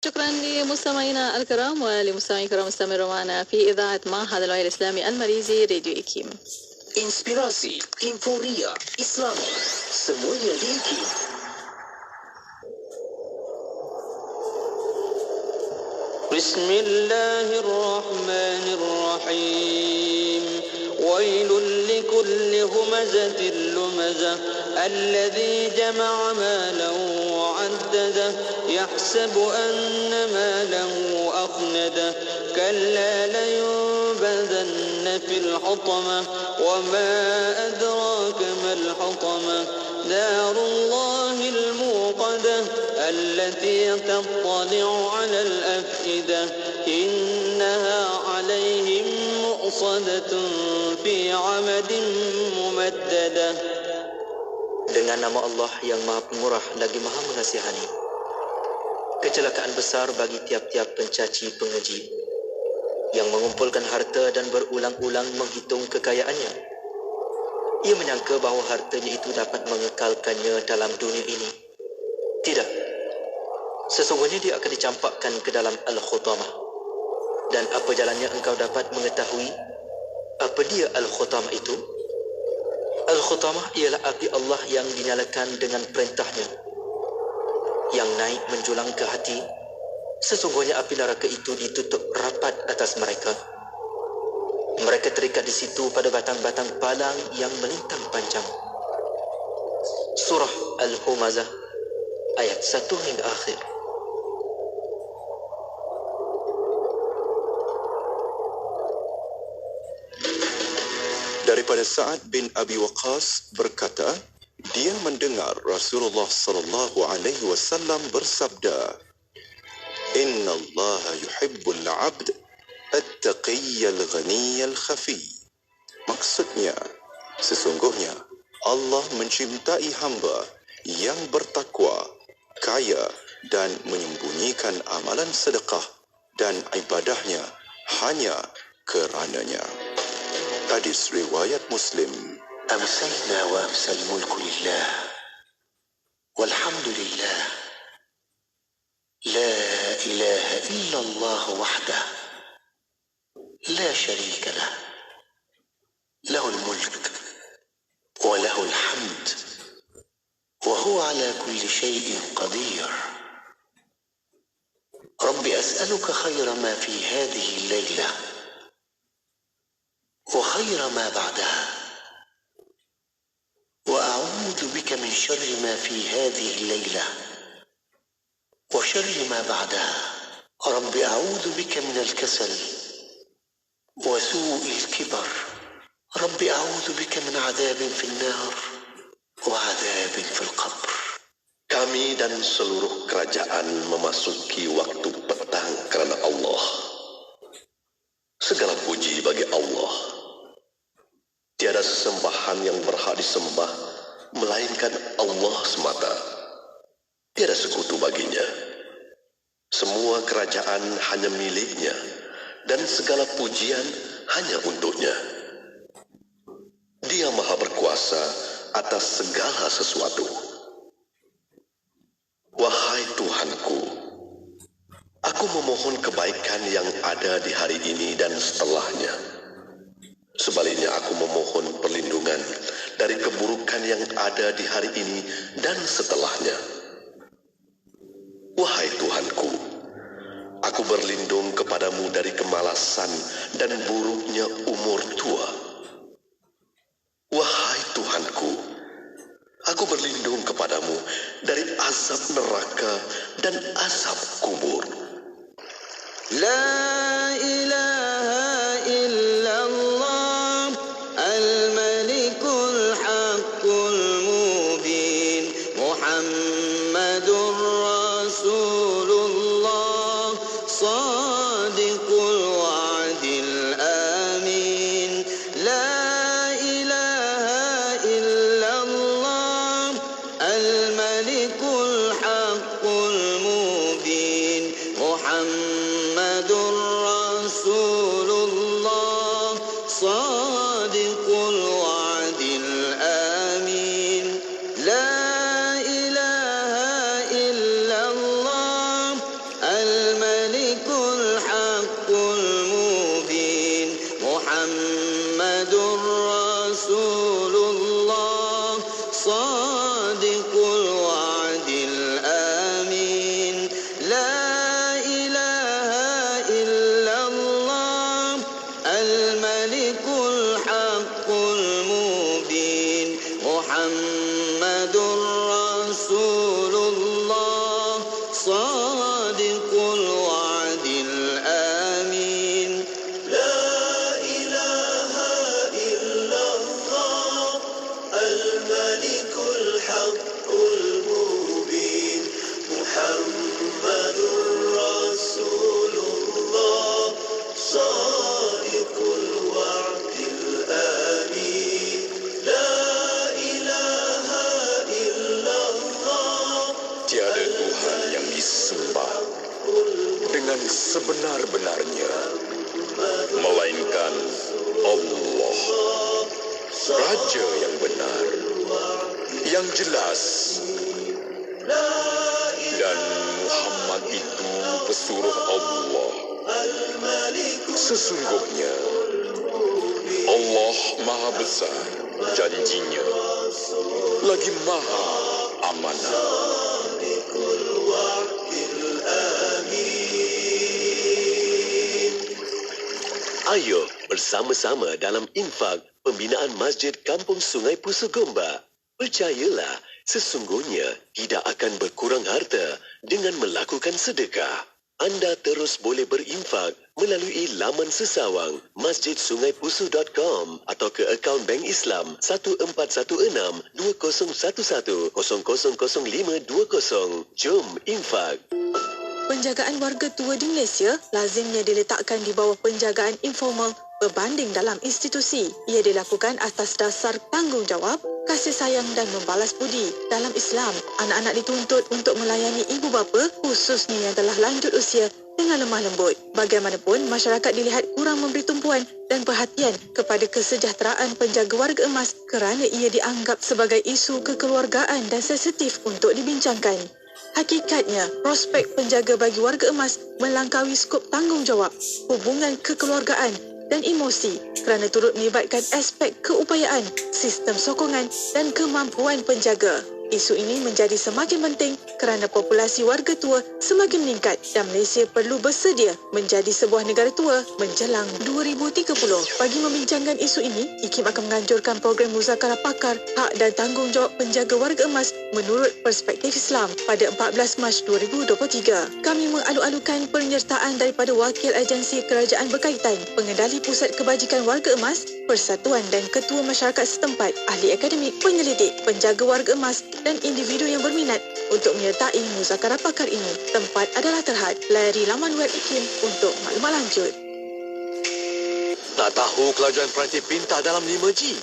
شكرا لمستمعينا الكرام ولمستمعي الكرام استمروا معنا في إذاعة معهد الوعي الإسلامي الماليزي راديو إيكيم. Inspirasi, Inforia, Islami, semuanya di IKIM. بسم الله الرحمن الرحيم ويل لكل همزة لمزة الذي جمع مالا وعدده يحسب أن ماله أخلده كلا لينبذن في الحطمة وما أدراك ما الحطمة نار الله الموقدة التي تطلع على الأفئدة إنها عليهم مؤصدة في عمد ممددة. Dengan nama Allah yang Maha Pemurah lagi Maha Mengasihani. Kecelakaan besar bagi tiap-tiap pencaci pengeji yang mengumpulkan harta dan berulang-ulang menghitung kekayaannya. Ia menyangka bahawa hartanya itu dapat mengekalkannya dalam dunia ini. Tidak. Sesungguhnya dia akan dicampakkan ke dalam Al-Khutamah. Dan apa jalannya engkau dapat mengetahui apa dia Al-Khutamah itu? Al-Khutamah ialah api Allah yang dinyalakan dengan perintahnya, yang naik menjulang ke hati. Sesungguhnya api neraka itu ditutup rapat atas mereka. Mereka terikat di situ pada batang-batang palang yang melintang panjang. Surah Al-Humazah ayat 1 hingga akhir. Daripada Sa'ad bin Abi Waqqas berkata, dia mendengar Rasulullah sallallahu alaihi wasallam bersabda, "Inna Allah yuhibbul 'abd at-taqiyyal ghaniyal khafi." Maksudnya, sesungguhnya Allah mencintai hamba yang bertakwa, kaya dan menyembunyikan amalan sedekah dan ibadahnya hanya kerananya. Hadis riwayat Muslim. أمسينا وأمسى الملك لله والحمد لله لا إله إلا الله وحده لا شريك له له الملك وله الحمد وهو على كل شيء قدير رب أسألك خير ما في هذه الليلة وخير ما بعدها وأعوذ بك من شر ما في هذه الليلة وشر ما بعدها رب أعوذ بك من الكسل وسوء الكبر رب أعوذ بك من عذاب في النار وعذاب في القبر. Kami dan seluruh kerajaan memasuki waktu petang kerana Allah. Segala puji bagi Allah. Tiada sesembahan yang berhak disembah melainkan Allah semata. Tiada sekutu baginya. Semua kerajaan hanya miliknya dan segala pujian hanya untuknya. Dia Maha berkuasa atas segala sesuatu. Wahai Tuhanku, aku memohon kebaikan yang ada di hari ini dan setelahnya. Sebaliknya aku memohon perlindungan dari keburukan yang ada di hari ini dan setelahnya. Wahai Tuhanku, aku berlindung kepadamu dari kemalasan dan buruknya umur tua. Wahai Tuhanku, aku berlindung kepadamu dari azab neraka dan azab kubur. La ilaha illallah الملك الحق المبين محمد رسول الله صادق الوعد الآمين لا إله إلا الله الملك الحق المبين محمد رسول الله صادق الوعد الآمين لا إله إلا الله dengan sebenar-benarnya, melainkan Allah, Raja yang benar, yang jelas. Dan Muhammad itu pesuruh Allah. Sesungguhnya Allah Maha Besar janjinya, lagi Maha Amanah. Ayo bersama-sama dalam infak pembinaan Masjid Kampung Sungai Pusu Gombak. Percayalah, sesungguhnya tidak akan berkurang harta dengan melakukan sedekah. Anda terus boleh berinfak melalui laman sesawang masjidsungaipusu.com atau ke akaun Bank Islam 1416-2011-000520. Jom infak. Penjagaan warga tua di Malaysia lazimnya diletakkan di bawah penjagaan informal berbanding dalam institusi. Ia dilakukan atas dasar tanggungjawab, kasih sayang dan membalas budi. Dalam Islam, anak-anak dituntut untuk melayani ibu bapa, khususnya yang telah lanjut usia, dengan lemah lembut. Bagaimanapun, masyarakat dilihat kurang memberi tumpuan dan perhatian kepada kesejahteraan penjaga warga emas kerana ia dianggap sebagai isu kekeluargaan dan sensitif untuk dibincangkan. Hakikatnya, prospek penjaga bagi warga emas melangkaui skop tanggungjawab, hubungan kekeluargaan dan emosi kerana turut melibatkan aspek keupayaan, sistem sokongan dan kemampuan penjaga. Isu ini menjadi semakin penting kerana populasi warga tua semakin meningkat dan Malaysia perlu bersedia menjadi sebuah negara tua menjelang 2030. Bagi membincangkan isu ini, IKIM akan menganjurkan program muzakarah pakar hak dan tanggungjawab penjaga warga emas menurut perspektif Islam pada 14 Mac 2023. Kami mengalu-alukan penyertaan daripada wakil agensi kerajaan berkaitan, pengendali pusat kebajikan warga emas, persatuan dan ketua masyarakat setempat, ahli akademik, penyelidik, penjaga warga emas dan individu yang berminat untuk menyertai muzakarah pakar ini. Tempat adalah terhad. Layari laman web IKIM untuk maklumat lanjut. Nak tahu kelajuan peranti pintar dalam 5G?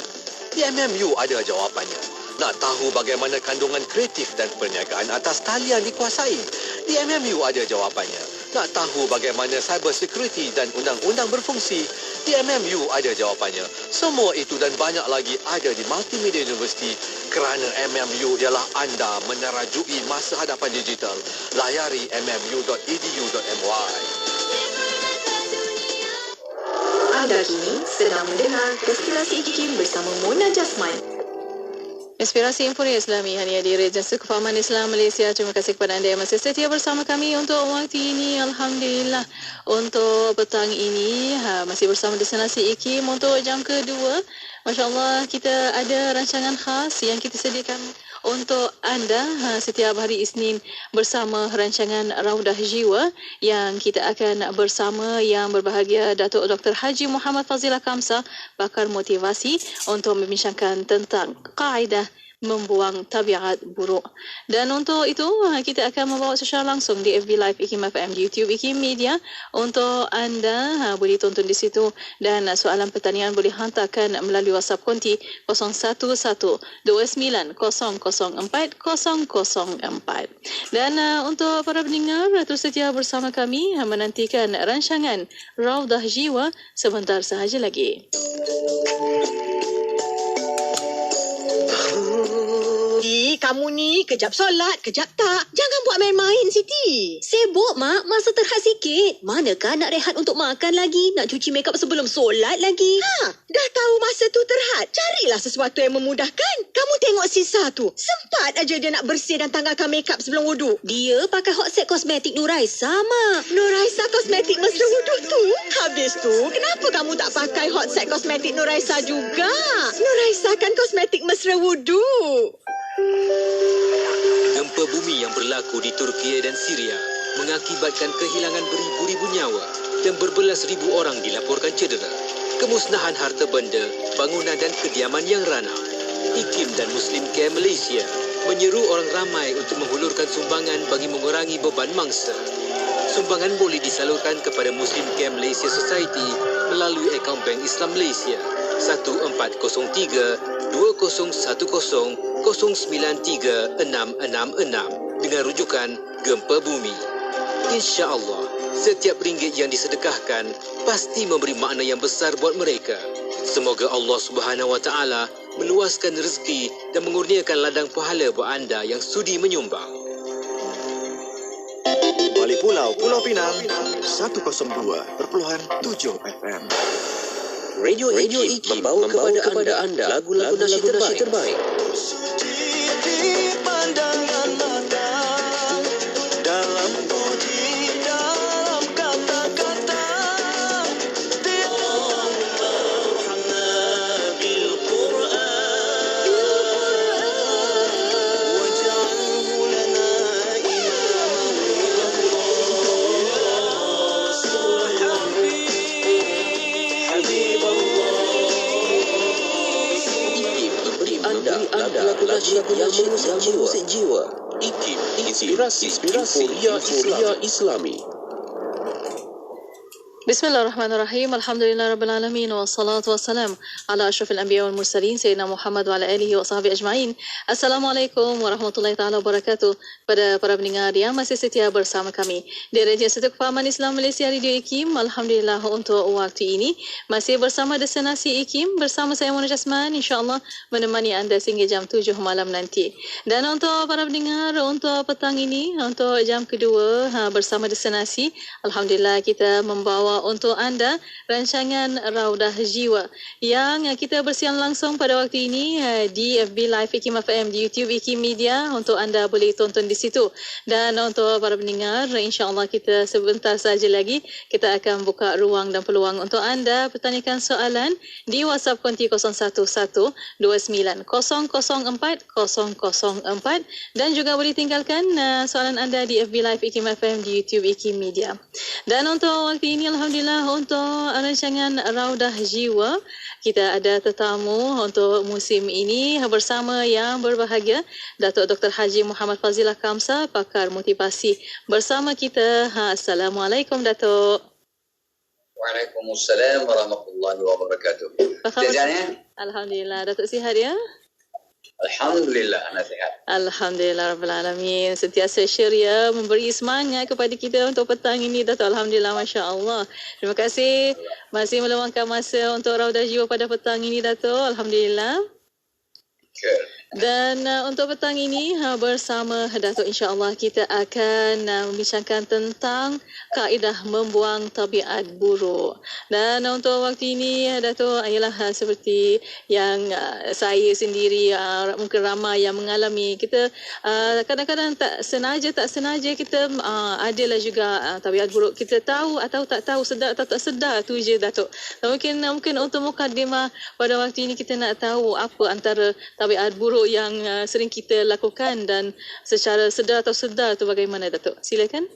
Di MMU ada jawapannya. Nak tahu bagaimana kandungan kreatif dan perniagaan atas talian dikuasai? Di MMU ada jawapannya. Nak tahu bagaimana cyber security dan undang-undang berfungsi? Di MMU ada jawapannya. Semua itu dan banyak lagi ada di Multimedia University kerana MMU ialah anda menerajui masa hadapan digital. Layari mmu.edu.my. Anda kini sedang mendengar Destinasi IKIM bersama Mona Jasman. Inspirasi Informa Islami hanya di Regensi Kefahaman Islam Malaysia. Terima kasih kepada anda yang masih setia bersama kami untuk waktu ini. Alhamdulillah, untuk petang ini masih bersama Destinasi IKIM untuk jam kedua. Masya Allah, kita ada rancangan khas yang kita sediakan untuk anda setiap hari Isnin bersama rancangan Raudah Jiwa yang kita akan bersama yang berbahagia Datuk Dr. Haji Muhammad Fazilah Kamsa, pakar motivasi untuk membincangkan tentang kaedah membuang tabiat buruk. Dan untuk itu kita akan membawa secara langsung di FB Live IKIM FM, di YouTube IKIM Media untuk anda boleh tonton di situ, dan soalan pertanyaan boleh hantarkan melalui WhatsApp konti 0112900404. Dan untuk para pendengar terus setia bersama kami menantikan rancangan Raudah Jiwa sebentar sahaja lagi. Kamu ni kejap solat, kejap tak. Jangan buat main-main, Siti. Sibuk, Mak. Masa terhad sikit. Manakah nak rehat untuk makan lagi? Nak cuci makeup sebelum solat lagi? Dah tahu masa tu terhad. Carilah sesuatu yang memudahkan. Kamu tengok Sisa tu. Sempat aja dia nak bersih dan tanggalkan makeup sebelum wuduk. Dia pakai Hot Set Kosmetik Nuraisa, Mak. Nuraisa Kosmetik mesra wuduk tu. Habis tu, kenapa kamu tak pakai Hot Set Kosmetik Nuraisa juga? Nuraisa kan kosmetik mesra wuduk. Gempa bumi yang berlaku di Turki dan Syria mengakibatkan kehilangan beribu-ribu nyawa dan berbelas ribu orang dilaporkan cedera. Kemusnahan harta benda, bangunan dan kediaman yang ranah. IKIM dan Muslim Care Malaysia menyeru orang ramai untuk menghulurkan sumbangan bagi mengurangi beban mangsa. Sumbangan boleh disalurkan kepada Muslim Care Malaysia Society melalui akaun Bank Islam Malaysia 1403-2010-093-666 dengan rujukan gempa bumi. InsyaAllah, Setiap ringgit yang disedekahkan pasti memberi makna yang besar buat mereka. Semoga Allah Subhanahu Wa Taala meluaskan rezeki dan mengurniakan ladang pahala buat anda yang sudi menyumbang. Balik Pulau, Pulau Pinang, 102.7 FM. Radio IKIM membawa kepada anda lagu-lagu nasyid terbaik. Lagu-lagu yang mengusik jiwa. IKIM, inspirasi Inforia Islami. Bismillahirrahmanirrahim. Alhamdulillahirrabbilalamin. Wassalatu wassalam ala ashrafil anbiya wal mursalin Sayyidina Muhammad wa ala alihi wa sahbihi ajma'in. Assalamualaikum warahmatullahi ta'ala wabarakatuh. Pada para pendengar yang masih setia bersama kami di Radio Satu Kefahaman Islam Malaysia Radio IKIM. Alhamdulillah untuk waktu ini masih bersama Destinasi IKIM bersama saya Mona Jasman, insyaAllah menemani anda sehingga jam 7 malam nanti. Dan untuk para pendengar, untuk petang ini, untuk jam kedua bersama Destinasi, Alhamdulillah kita membawa untuk anda rancangan Raudah Jiwa yang kita bersiaran langsung pada waktu ini di FB Live IKIM FM, di YouTube IKIM Media, untuk anda boleh tonton di situ. Dan untuk para pendengar, insyaAllah kita sebentar saja lagi kita akan buka ruang dan peluang untuk anda bertanyakan soalan di WhatsApp konti 01129004 dan juga boleh tinggalkan soalan anda di FB Live IKIM FM, di YouTube IKIM Media. Dan untuk waktu ini, Alhamdulillah, untuk rancangan Raudah Jiwa, kita ada tetamu untuk musim ini bersama yang berbahagia, Datuk Dr. Haji Muhammad Fazilah Kamsa, pakar motivasi bersama kita. Assalamualaikum, Datuk. Waalaikumsalam warahmatullahi wabarakatuh. Jajannya? Alhamdulillah, Datuk sihat ya? Alhamdulillah, anak sihat. Alhamdulillah Rabbil Alamin. Sentiasa ceria, memberi semangat kepada kita untuk petang ini, Datuk. Alhamdulillah, Masya Allah. Terima kasih masih meluangkan masa untuk Raudah Jiwa pada petang ini, Datuk. Alhamdulillah. Okay. Dan untuk petang ini bersama Datuk, insya-Allah kita akan membincangkan tentang kaedah membuang tabiat buruk. Dan untuk waktu ini, Datuk, ialah seperti yang saya sendiri, mungkin ramai yang mengalami, kita kadang-kadang tak sengaja kita adalah juga tabiat buruk. Kita tahu atau tak tahu, sedar atau tak sedar, tu je, Datuk. Mungkin untuk mukadimah pada waktu ini, kita nak tahu apa antara tabiat buruk yang sering kita lakukan dan secara sedar atau sedar tu bagaimana, Datuk? Silakan.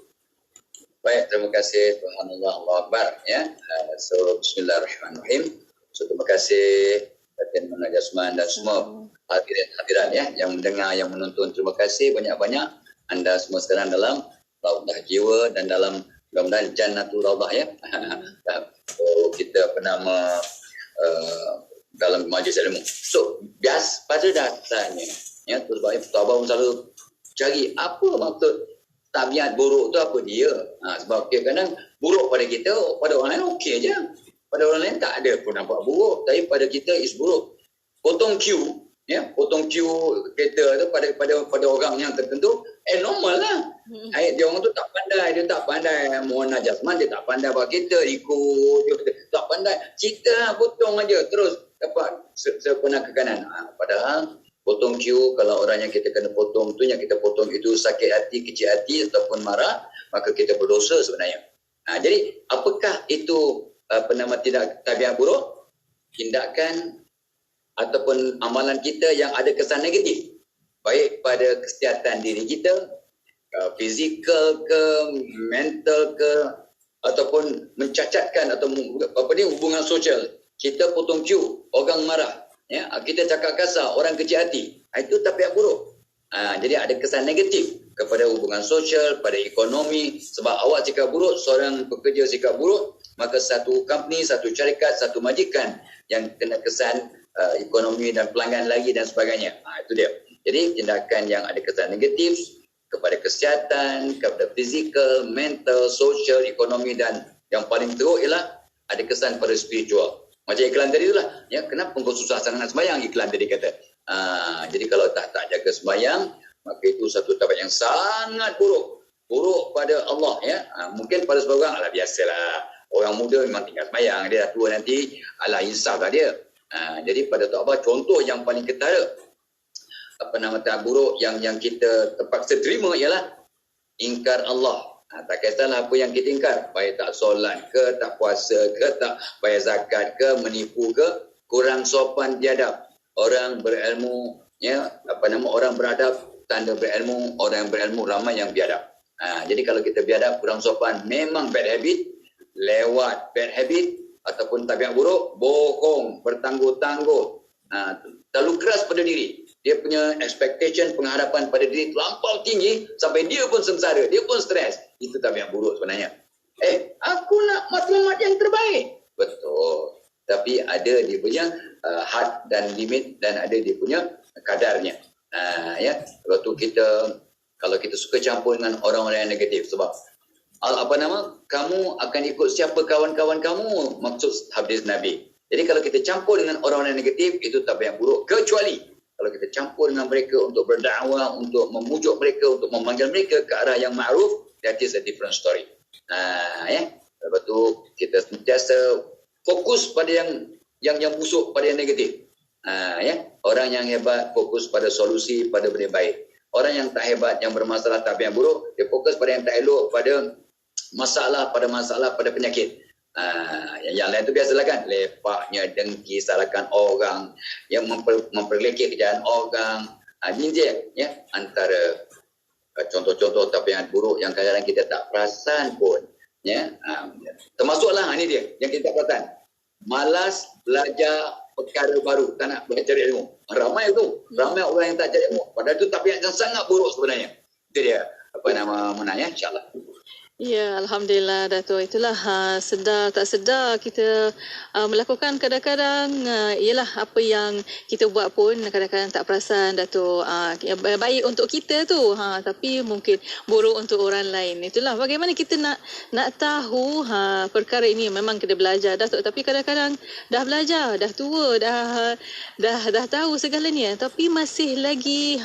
Baik, terima kasih Tuhan Allah, Allah Akbar ya. So bismillahirrahmanirrahim. So terima kasih Datin Mona Jasman dan semua hadirin ya yang mendengar, yang menonton. Terima kasih banyak-banyak anda semua sekarang dalam Raudah Jiwa dan dalam mudah-mudahan Jannatul Raudah ya. So kita bernama dalam majlis ilmu. So, bias pada dasarnya, ya, tu sebabnya Abang selalu cari apa maksud tabiat buruk tu, apa dia. Sebab kadang buruk pada kita, pada orang lain okey je. Pada orang lain tak ada pun nampak buruk, tapi pada kita is buruk. Potong queue, ya, potong queue kereta tu pada orang yang tertentu, normal lah. Dia orang tu tak pandai, Mona Jasman dia tak pandai buat kereta, ikut dia tak pandai. Cerita potong aja terus dapat sepena ke kanan. Padahal potong queue, kalau orang yang kita kena potong tu, yang kita potong itu sakit hati, kecil hati ataupun marah, maka kita berdosa sebenarnya. Jadi apakah itu tidak tabiat buruk? Tindakan ataupun amalan kita yang ada kesan negatif, baik pada kesihatan diri kita, fizikal ke, mental ke, ataupun mencacatkan atau hubungan sosial. Kita potong queue, orang marah, ya, kita cakap kasar, orang kecil hati, itu tabiat buruk. Jadi ada kesan negatif kepada hubungan sosial, pada ekonomi. Sebab awak sikap buruk, seorang pekerja sikap buruk, maka satu company, satu syarikat, satu majikan yang kena kesan ekonomi dan pelanggan lagi dan sebagainya. Itu dia. Jadi tindakan yang ada kesan negatif kepada kesihatan, kepada fizikal, mental, sosial, ekonomi, dan yang paling teruk ialah ada kesan pada spiritual. Macam iklan tadi itulah, ya, kenapa engkau susah sangat nak sembahyang, iklan tadi kata. Jadi kalau tak jaga sembahyang, maka itu satu tabiat yang sangat buruk pada Allah, ya. Mungkin pada sebagian orang, biasalah, orang muda memang tinggal sembahyang, dia dah tua nanti, insaf lah dia. Jadi pada Tok Abah, contoh yang paling ketara tabiat buruk yang kita terpaksa terima ialah ingkar Allah. Tak kisahlah apa yang kita ingkar, baik tak solat ke, tak puasa ke, tak bayar zakat ke, menipu ke, kurang sopan biadab. Orang berilmu, ya, orang beradab, tanda berilmu, orang yang berilmu ramai yang biadab. Jadi kalau kita biadab, kurang sopan, memang bad habit, lewat bad habit ataupun tabiat buruk, bohong, bertangguh-tangguh, terlalu keras pada diri. Dia punya expectation, pengharapan pada diri terlampau tinggi sampai dia pun sengsara, dia pun stres. Itu tabiat buruk sebenarnya. Aku nak matlamat yang terbaik. Betul. Tapi ada dia punya had dan limit, dan ada dia punya kadarnya. Ya, kalau kita suka campur dengan orang-orang yang negatif, sebab kamu akan ikut siapa kawan-kawan kamu, maksud hadis Nabi. Jadi kalau kita campur dengan orang-orang yang negatif, itu tabiat buruk, kecuali kalau kita campur dengan mereka untuk berdakwah, untuk memujuk mereka, untuk memanggil mereka ke arah yang ma'ruf, that is a different story. Ya. Lepas tu kita sentiasa fokus pada yang busuk, pada yang negatif. Ya. Orang yang hebat fokus pada solusi, pada benda baik. Orang yang tak hebat, yang bermasalah tabiat buruk, dia fokus pada yang tak elok, pada masalah, pada penyakit. Yang lain tu biasalah kan, lepaknya, dengki, salahkan orang, yang memperlekeh kejayaan orang. Ini dia, ya, antara contoh-contoh tabiat buruk yang kadang-kadang kita tak perasan pun, ya. Termasuklah ini dia yang kita tak perasan, malas belajar perkara baru, tak nak belajar ilmu. Ramai orang yang tak cari ilmu, padahal itu tabiat yang sangat buruk sebenarnya. Itu dia menanya, insyaAllah. Ya, Alhamdulillah Dato'. Itulah sedar tak sedar kita melakukan kadang-kadang ialah apa yang kita buat pun kadang-kadang tak perasan Dato'. Baik untuk kita tu, tapi mungkin buruk untuk orang lain. Itulah bagaimana kita nak tahu perkara ini. Memang kita belajar Dato', tapi kadang-kadang dah belajar, dah tua, dah tahu segalanya, tapi masih lagi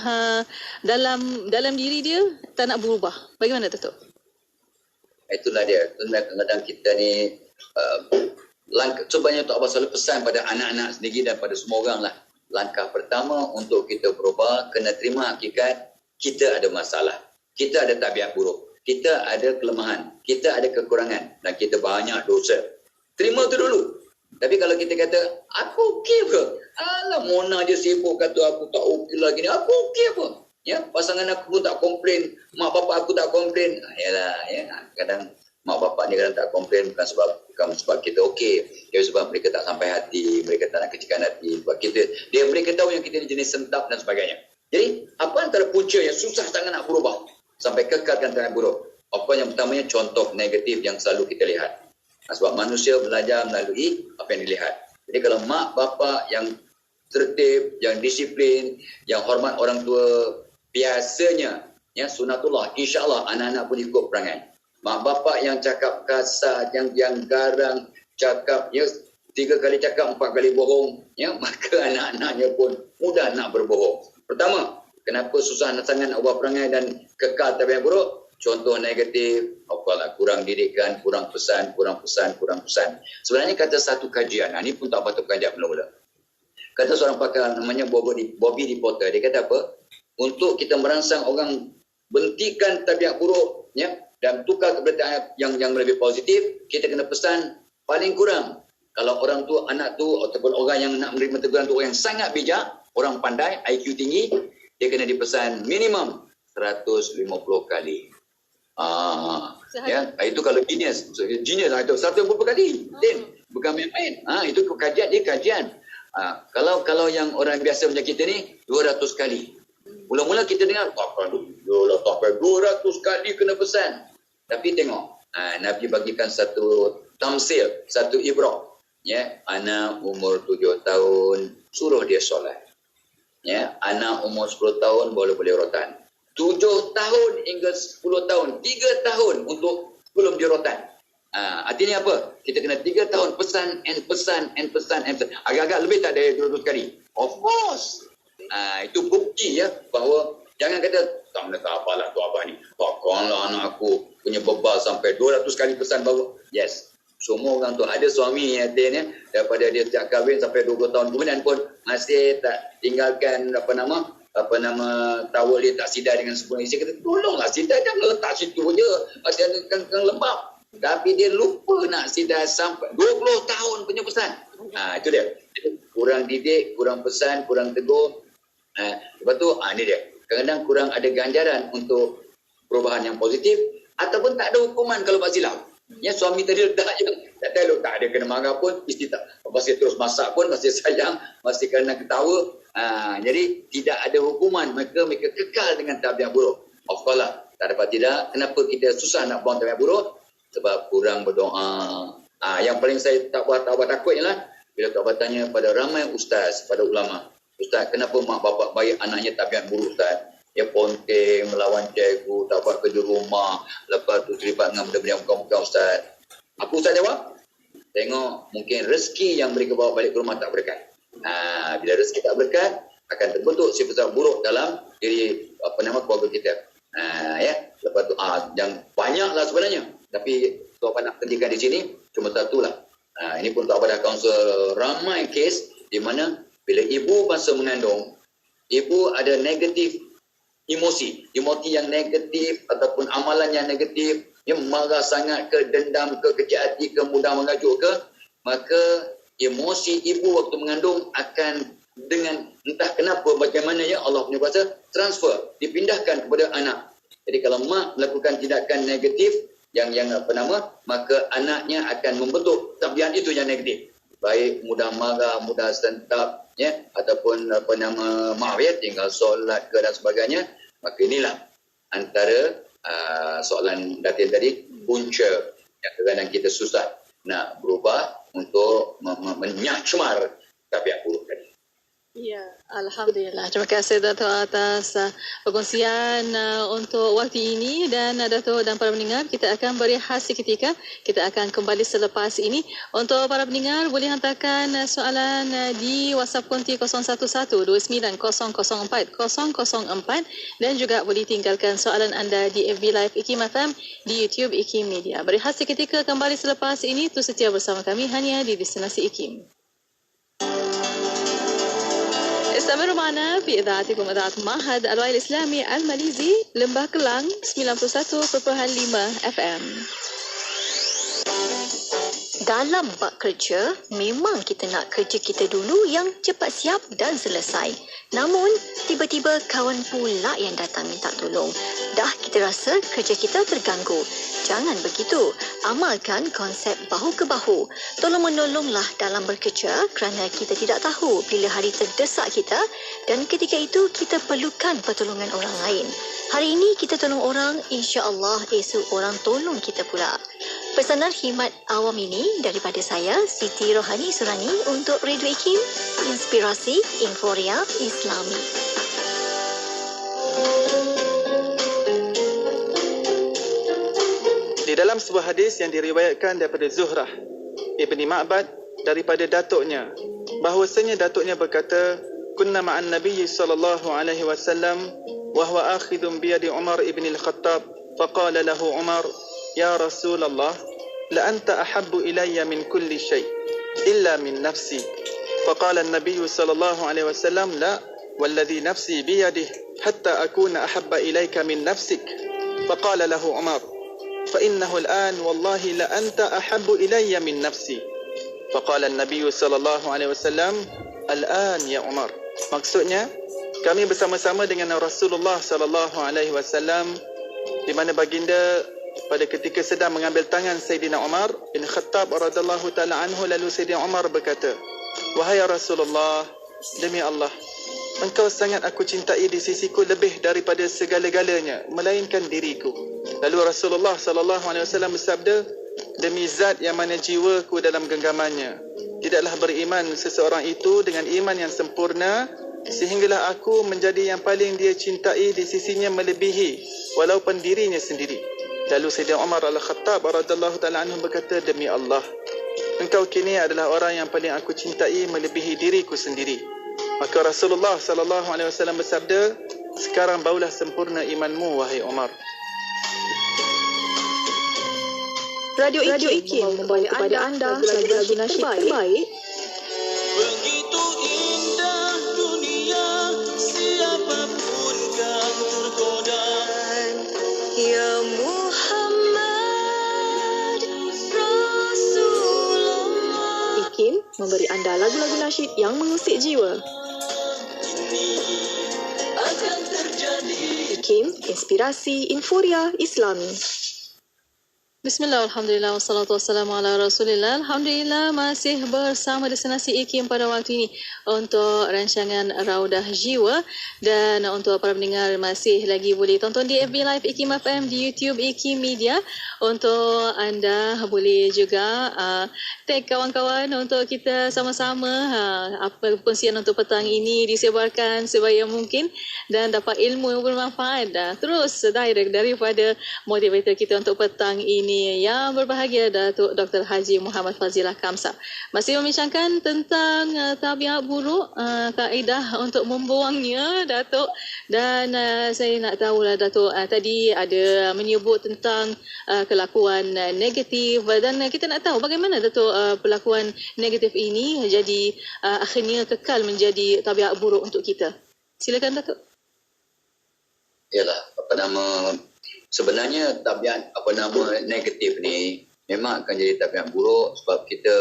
dalam diri dia tak nak berubah. Bagaimana Dato'? Itulah dia. Kadang-kadang kita ni sebenarnya Tok Abah selalu pesan pada anak-anak sendiri dan pada semua orang lah. Langkah pertama untuk kita berubah, kena terima hakikat kita ada masalah, kita ada tabiat buruk, kita ada kelemahan, kita ada kekurangan, dan kita banyak dosa. Terima tu dulu. Tapi kalau kita kata aku okey ke, alah Mona je sibuk kata aku tak okey lagi ni, aku okey apa? Ya, pasangan aku pun tak komplain, mak bapak aku tak komplain. Yalah, ya, kadang mak bapak ni kadang tak komplain bukan sebab kita okey, tapi sebab mereka tak sampai hati, mereka tak nak kecilkan hati. Sebab mereka tahu yang kita ni jenis sentap dan sebagainya. Jadi, apa antara punca yang susah sangat nak berubah sampai kekalkan tabiat buruk? Apa yang pertamanya, contoh negatif yang selalu kita lihat. Sebab manusia belajar melalui apa yang dilihat. Jadi kalau mak bapak yang tertib, yang disiplin, yang hormat orang tua, biasanya, ya, sunatullah, insyaAllah anak-anak pun ikut perangai. Mak bapak yang cakap kasar, yang garang, cakap, ya, 3 kali cakap, 4 kali bohong, ya, maka anak-anaknya pun mudah nak berbohong. Pertama, kenapa susah sangat nak ubah perangai dan kekal tabiat buruk? Contoh negatif, kurang didikan, kurang pesan. Sebenarnya kata satu kajian, ini pun tak patut kajian mula-mula. Kata seorang pakar namanya Bobby di Potter, dia kata apa? Untuk kita merangsang orang bentikan tabiat buruk, ya, dan tukar kepada yang lebih positif, kita kena pesan paling kurang. Kalau orang tu, anak tu, ataupun orang yang nak menerima teguran tu orang yang sangat bijak, orang pandai, IQ tinggi, dia kena dipesan minimum 150 kali. Ya, itu kalau genius itu 150 kali. Bukan main-main. Itu kajian. Kalau yang orang biasa macam kita ni 200 kali. Mula-mula kita dengar sampai 200 kali kena pesan. Tapi tengok, Nabi bagikan satu tamsil, satu ibrah. Ya, anak umur 7 tahun suruh dia solat. Ya, anak umur 10 tahun boleh rotan. 7 tahun hingga 10 tahun. 3 tahun untuk sebelum dia rotan. Artinya apa? Kita kena 3 tahun pesan. Agak-agak lebih tak dari 200 kali. Of course. Itu bukti ya bahawa jangan kata tak mana tak apalah tu abang ni. Takkanlah anak aku punya bebal sampai 200 kali pesan baru. Yes. Semua orang tu ada suami artinya daripada dia tak kahwin sampai 20 tahun kemudian pun masih tak tinggalkan tawul dia tak sidar dengan sempurna. Saya kata tolonglah sidar, jangan letak situ je. Masih ada kang lembab. Tapi dia lupa nak sidar sampai 20 tahun punya pesan. Itu dia. Kurang didik, kurang pesan, kurang tegur. Lepas tu, ni dia. Kadang-kadang kurang ada ganjaran untuk perubahan yang positif ataupun tak ada hukuman kalau buat silap. Ya, suami tadi letak je. Tak ada kena marah pun, isteri tak. Masih terus masak pun, masih sayang, masih kena ketawa. Jadi, tidak ada hukuman. Mereka kekal dengan tabiat buruk. Of course lah. Tak dapat tidak. Kenapa kita susah nak buang tabiat buruk? Sebab kurang berdoa. Yang paling saya tak buat takut ialah bila tak tanya pada ramai ustaz, pada ulama. Ustaz, kenapa mak bapak baik anaknya tabiat buruk, Ustaz? Dia ponteng, melawan cikgu, tak buat kerja rumah. Lepas tu terlibat dengan benda-benda yang bukan-bukan, Ustaz. Apa Ustaz jawab? Tengok, mungkin rezeki yang mereka bawa balik ke rumah tak berkat. Bila rezeki tak berkat, akan terbentuk sifat buruk dalam diri keluarga kita. Ya. Lepas tu, yang banyaklah sebenarnya. Tapi Tuan nak pentingkan di sini, cuma satulah. Ini pun Tuan dah counsel ramai kes di mana bila ibu masa mengandung, ibu ada negatif emosi yang negatif ataupun amalan yang negatif, yang marah sangat ke, dendam ke, kecil hati ke, mudah mengajuk ke, maka emosi ibu waktu mengandung akan dengan entah kenapa bagaimana ya Allah punya kuasa transfer, dipindahkan kepada anak. Jadi kalau mak melakukan tindakan negatif maka anaknya akan membentuk tabiat itu yang negatif. Baik mudah marah, mudah sentap, ya, ataupun maaf ya, tinggal solat ke dan sebagainya. Maka inilah antara soalan Datin tadi, punca yang kadang-kadang kita susah nak berubah untuk menyacmar tabiat buruk tadi. Ya, Alhamdulillah. Terima kasih Dato' atas perkongsian untuk waktu ini, dan Dato' dan para pendengar, kita akan berehat seketika. Kita akan kembali selepas ini. Untuk para pendengar, boleh hantarkan soalan di WhatsApp konti 0129004004 dan juga boleh tinggalkan soalan anda di FB Live IKIM FM, di YouTube IKIM Media. Berehat seketika, kembali selepas ini. Tu setia bersama kami hanya di Destinasi IKIM. استمروا معنا في إذاعتكم إذاعة معهد الوعي الإسلامي الماليزي Lembah Kelang 91.5 FM. Dalam bab kerja, memang kita nak kerja kita dulu yang cepat siap dan selesai. Namun, tiba-tiba kawan pula yang datang minta tolong. Dah kita rasa kerja kita terganggu. Jangan begitu. Amalkan konsep bahu ke bahu. Tolong-menolonglah dalam bekerja kerana kita tidak tahu bila hari terdesak kita, dan ketika itu kita perlukan pertolongan orang lain. Hari ini kita tolong orang, insya-Allah esok orang tolong kita pula. Pesanan khidmat awam ini daripada saya, Siti Rohani Surani, untuk Radio IKIM, Inspirasi Inforia Islami. Di dalam sebuah hadis yang diriwayatkan daripada Zuhrah Ibni Ma'bad daripada datuknya, bahawasanya datuknya berkata, kunna ma'an nabiyyi sallallahu alaihi wasallam wa huwa akhidun bi yadi Umar ibn al-Khattab, faqala lahu Umar, ya Rasulullah, la anta ahabbu ilayya min kulli shay illa min nafsi. Faqala an-nabiy sallallahu alaihi wasallam, la walladhi nafsi bi yadihi hatta akuna ahabba ilayka min nafsik. Faqala lahu Umar, فإنه الآن والله لأنت أحب إلي من نفسي. فقال النبي صلى الله عليه وسلم الآن يا عمر. Maksudnya, kami bersama-sama dengan Rasulullah sallallahu alaihi wasallam di mana baginda pada ketika sedang mengambil tangan Sayyidina Umar bin Khattab radhiyallahu taala anhu, lalu Sayyidina Umar berkata, wahai Rasulullah, demi Allah, engkau sangat aku cintai di sisiku lebih daripada segala-galanya melainkan diriku. Lalu Rasulullah sallallahu alaihi wasallam bersabda, demi zat yang mana jiwaku dalam genggamannya, tidaklah beriman seseorang itu dengan iman yang sempurna sehinggalah aku menjadi yang paling dia cintai di sisinya melebihi walaupun dirinya sendiri. Lalu Sayyidina Umar Al-Khattab radhiyallahu ta'ala anhu berkata, demi Allah, engkau kini adalah orang yang paling aku cintai melebihi diriku sendiri. Maka Rasulullah sallallahu alaihi wasallam bersabda, sekarang baulah sempurna imanmu wahai Umar. Radio IKIM membawa kepada anda lagu-lagu nasyid terbaik. Begitu indah dunia, siapapun kan tergoda. Ya Muhammad Rasulullah. IKIM memberi anda lagu-lagu nasyid yang mengusik jiwa. IKIM, inspirasi Inforia Islami. Bismillah, alhamdulillah, wassalatu wassalamu ala rasulillah. Alhamdulillah masih bersama destinasi IKIM pada waktu ini untuk rancangan Raudah Jiwa, dan untuk para pendengar masih lagi boleh tonton di FB Live IKIM FM, di YouTube IKIM Media. Untuk anda boleh juga tag kawan-kawan untuk kita sama-sama apa perkongsian untuk petang ini disebarkan sebanyak mungkin dan dapat ilmu yang bermanfaat terus direct daripada moderator kita untuk petang ini yang berbahagia, Datuk Dr. Haji Muhammad Fazilah Kamsa. Masih membincangkan tentang tabiat buruk, kaedah untuk membuangnya, Datuk. Dan saya nak tahulah, Datuk, tadi ada menyebut tentang kelakuan negatif, dan kita nak tahu bagaimana, Datuk, perlakuan negatif ini jadi akhirnya kekal menjadi tabiat buruk untuk kita. Silakan, Datuk. Yalah, sebenarnya tabiat negatif ni memang akan jadi tabiat buruk sebab kita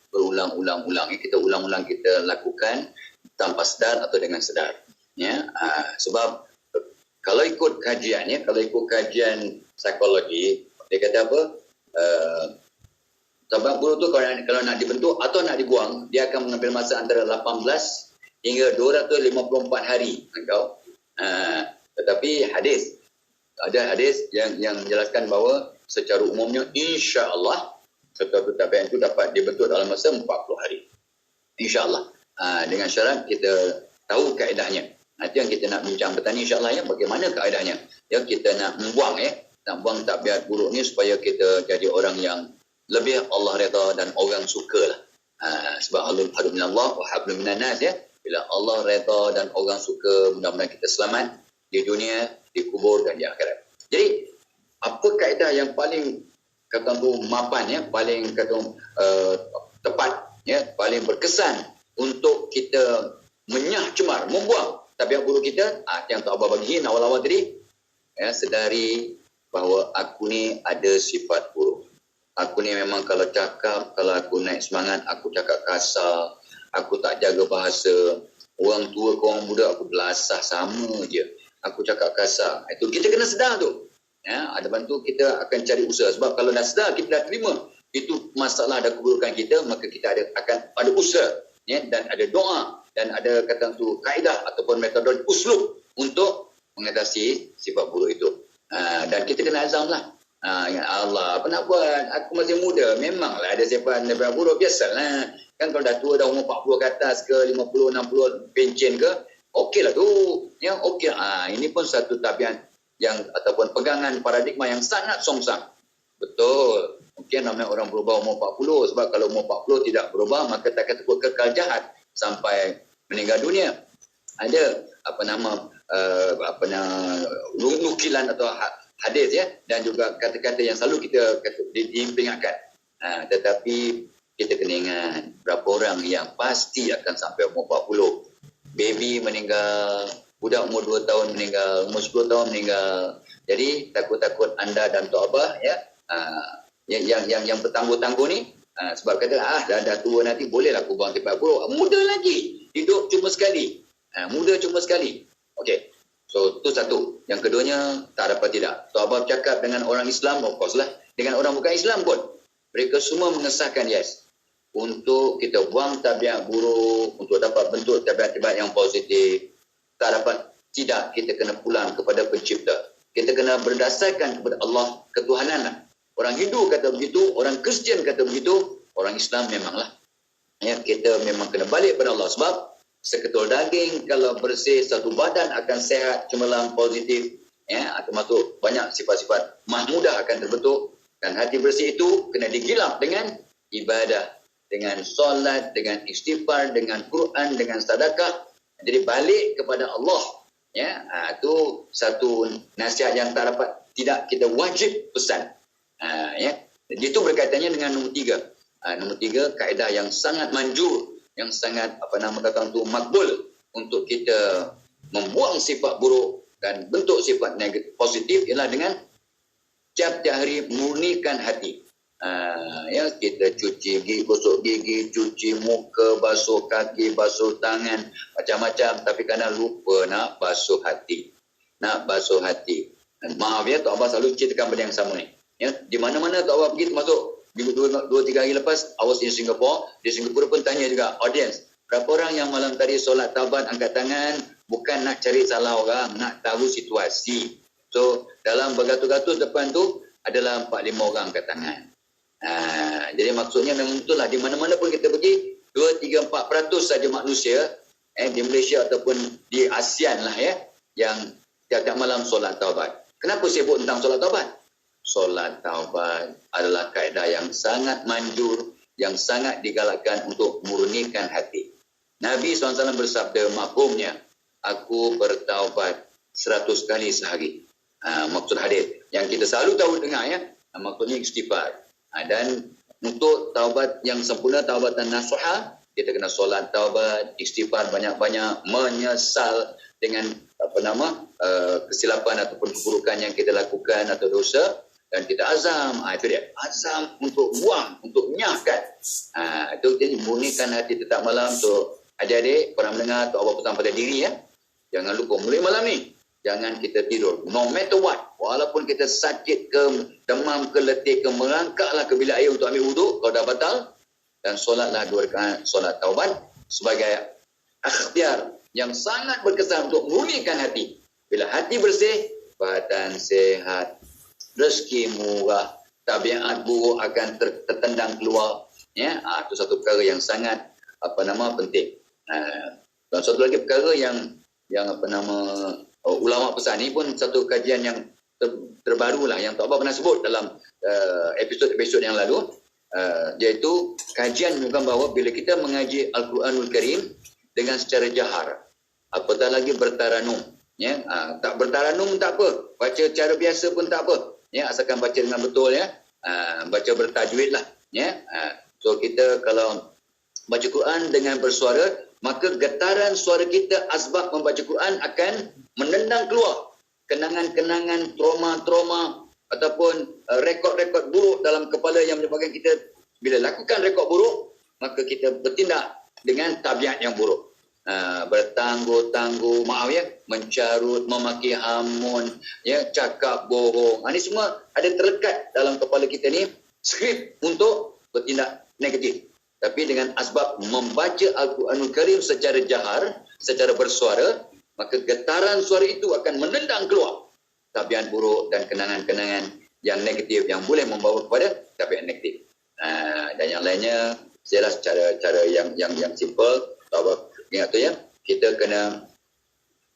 berulang-ulang, kita ulang-ulang kita lakukan tanpa sedar atau dengan sedar. Ya, sebab kalau ikut kajian psikologi, dia kata apa? Tabiat buruk tu kalau nak dibentuk atau nak dibuang, dia akan mengambil masa antara 18 hingga 254 hari. Tetapi ada hadis yang menjelaskan bahawa secara umumnya insya-Allah satu tabiat itu dapat dibentuk dalam masa 40 hari. Insya-Allah. Dengan syarat kita tahu kaedahnya. Itu yang kita nak bincang petang ni, insya-Allah, ya, bagaimana kaedahnya. Ya, kita nak membuang nak tabiat buruk ni supaya kita jadi orang yang lebih Allah redha dan orang sukalah. Sebab hablum minallah wa hablum minan nas, ya. Bila Allah redha dan orang suka, mudah-mudahan kita selamat di dunia, di kubur dan di akhirat. Jadi, apa kaedah yang paling mapan, paling tepat, paling berkesan untuk kita menyah cemar, membuang tabiat buruk kita? Yang tak abang bagi awal-awal tadi, sedari bahawa aku ni ada sifat buruk. Aku ni memang kalau aku naik semangat, aku cakap kasar, aku tak jaga bahasa. Orang tua ke orang muda, aku belasah sama je. Aku cakap kasar. Itu kita kena sedar tu. Ada bantu kita akan cari usaha. Sebab kalau dah sedar, kita dah terima itu masalah dan keburukan kita, maka kita akan ada usaha, dan ada doa, dan ada kata tu kaedah ataupun metode uslub untuk mengatasi sifat buruk itu. Dan kita kena azam lah. Ya Allah, apa nak buat? Aku masih muda. Memanglah ada sifat buruk, biasalah. Kan kalau dah tua, dah umur 40 ke atas ke, 50, 60, pencen ke, okeylah tu. Ya, okey. Ini pun satu tabiat yang ataupun pegangan paradigma yang sangat songsang. Betul. Mungkin namanya orang berubah umur 40, sebab kalau umur 40 tidak berubah, maka takkan takut kekal jahat sampai meninggal dunia. Ada nukilan atau hadis, dan juga kata-kata yang selalu kita diingatkan. Tetapi kita kena ingat berapa orang yang pasti akan sampai umur 40. Baby meninggal, budak umur 2 tahun meninggal, umur 10 tahun meninggal. Jadi takut-takut anda dan Tok Abah, yang bertangguh-tangguh ni, sebab kata dah tua nanti bolehlah aku buang tempat buruk. Muda lagi, hidup cuma sekali. Muda cuma sekali. Okey. So, itu satu. Yang keduanya, tak dapat tidak. Tok Abah cakap dengan orang Islam, of course lah. Dengan orang bukan Islam pun. Mereka semua mengesahkan untuk kita buang tabiat buruk, untuk dapat bentuk tabiat-tabiat yang positif. Tak dapat tidak, kita kena pulang kepada pencipta. Kita kena berdasarkan kepada Allah, ketuhanan lah. Orang Hindu kata begitu, orang Kristian kata begitu, orang Islam memanglah. Kita memang kena balik pada Allah. Sebab seketul daging. Kalau bersih, satu badan akan sehat, cemerlang, positif. Ya, termasuk banyak sifat-sifat mahmudah akan terbentuk. Dan hati bersih itu kena digilap dengan ibadah, dengan solat, dengan istighfar, dengan Quran, dengan sedekah. Jadi balik kepada Allah. Ya, itu satu nasihat yang tak dapat tidak kita wajib pesan. Ya, itu berkaitannya dengan nombor 3. Nombor 3, kaedah yang sangat manjur, yang sangat makbul untuk kita membuang sifat buruk dan bentuk sifat negatif positif ialah dengan tiap-tiap hari murnikan hati. Ya, kita cuci gigi, gosok gigi, cuci muka, basuh kaki, basuh tangan, macam-macam, tapi kadang lupa nak basuh hati. Nak basuh hati. Dan maaf ya, Tok Abah selalu ceritakan benda yang sama ni. Ya, di mana-mana Tok Abah pergi, termasuk 2-3 hari lepas, I was in Singapore. Di Singapura pun tanya juga audience, berapa orang yang malam tadi solat taubat angkat tangan, bukan nak cari salah orang, nak tahu situasi. So, dalam beratus-ratus depan tu adalah 4-5 orang angkat tangan. Jadi maksudnya memang itulah, di mana-mana pun kita pergi, 2-3-4% saja manusia di Malaysia ataupun di ASEAN lah ya, yang tiap-tiap malam solat taubat. Kenapa sibuk tentang solat taubat? Solat taubat adalah kaedah yang sangat manjur, yang sangat digalakkan untuk murnikan hati. Nabi SAW bersabda, mafhumnya, aku bertaubat 100 kali sehari. Maksud hadis yang kita selalu tahu dengar ya, maksudnya istighfar. Dan untuk taubat yang sempurna, taubatan nasuha, kita kena solat taubat, istighfar banyak-banyak, menyesal dengan kesilapan ataupun keburukan yang kita lakukan atau dosa, dan kita azam. Itu dia, azam untuk buang, untuk nyahkan. Itu jadi murnikan hati tetap malam. So adik-adik, para mendengar, Tok Abah pesan pada diri ya, jangan lupa mulai malam ni jangan kita tidur, no matter what, walaupun kita sakit ke, demam ke, letih ke, merangkaklah ke bilik air untuk ambil wuduk kalau dah batal, dan solatlah 2 rakaat solat taubat sebagai ikhtiar yang sangat berkesan untuk murnikan hati. Bila hati bersih, badan sehat, rezeki murah, tabiat buruk akan tertendang keluar. Ya, itu satu perkara yang sangat penting. Dan satu lagi perkara yang ulama pesan ni pun satu kajian yang terbaru lah yang Tok Abah pernah sebut dalam episod-episod yang lalu, iaitu kajian menunjukkan bahawa bila kita mengaji Al-Quranul Karim dengan secara jahar, apatah lagi bertaranum, ya, tak bertaranum tak apa, baca cara biasa pun tak apa, ya, asalkan baca dengan betul ya, baca bertajwid lah, ya. So kita kalau baca Quran dengan bersuara, maka getaran suara kita asbab membaca Quran akan menendang keluar kenangan-kenangan, trauma-trauma ataupun rekod-rekod buruk dalam kepala yang menyebabkan kita bila lakukan rekod buruk, maka kita bertindak dengan tabiat yang buruk. Bertangguh-tangguh, maaf ya, mencarut, memaki hamun, ya, cakap bohong. Ini semua ada terlekat dalam kepala kita ni, skrip untuk bertindak negatif. Tapi dengan asbab membaca Al-Quranul Karim secara jahar, secara bersuara, maka getaran suara itu akan menendang keluar tabiat buruk dan kenangan-kenangan yang negatif yang boleh membawa kepada tabiat negatif. Dan yang lainnya, jelas cara yang simple. Ingat tu ya, kita kena,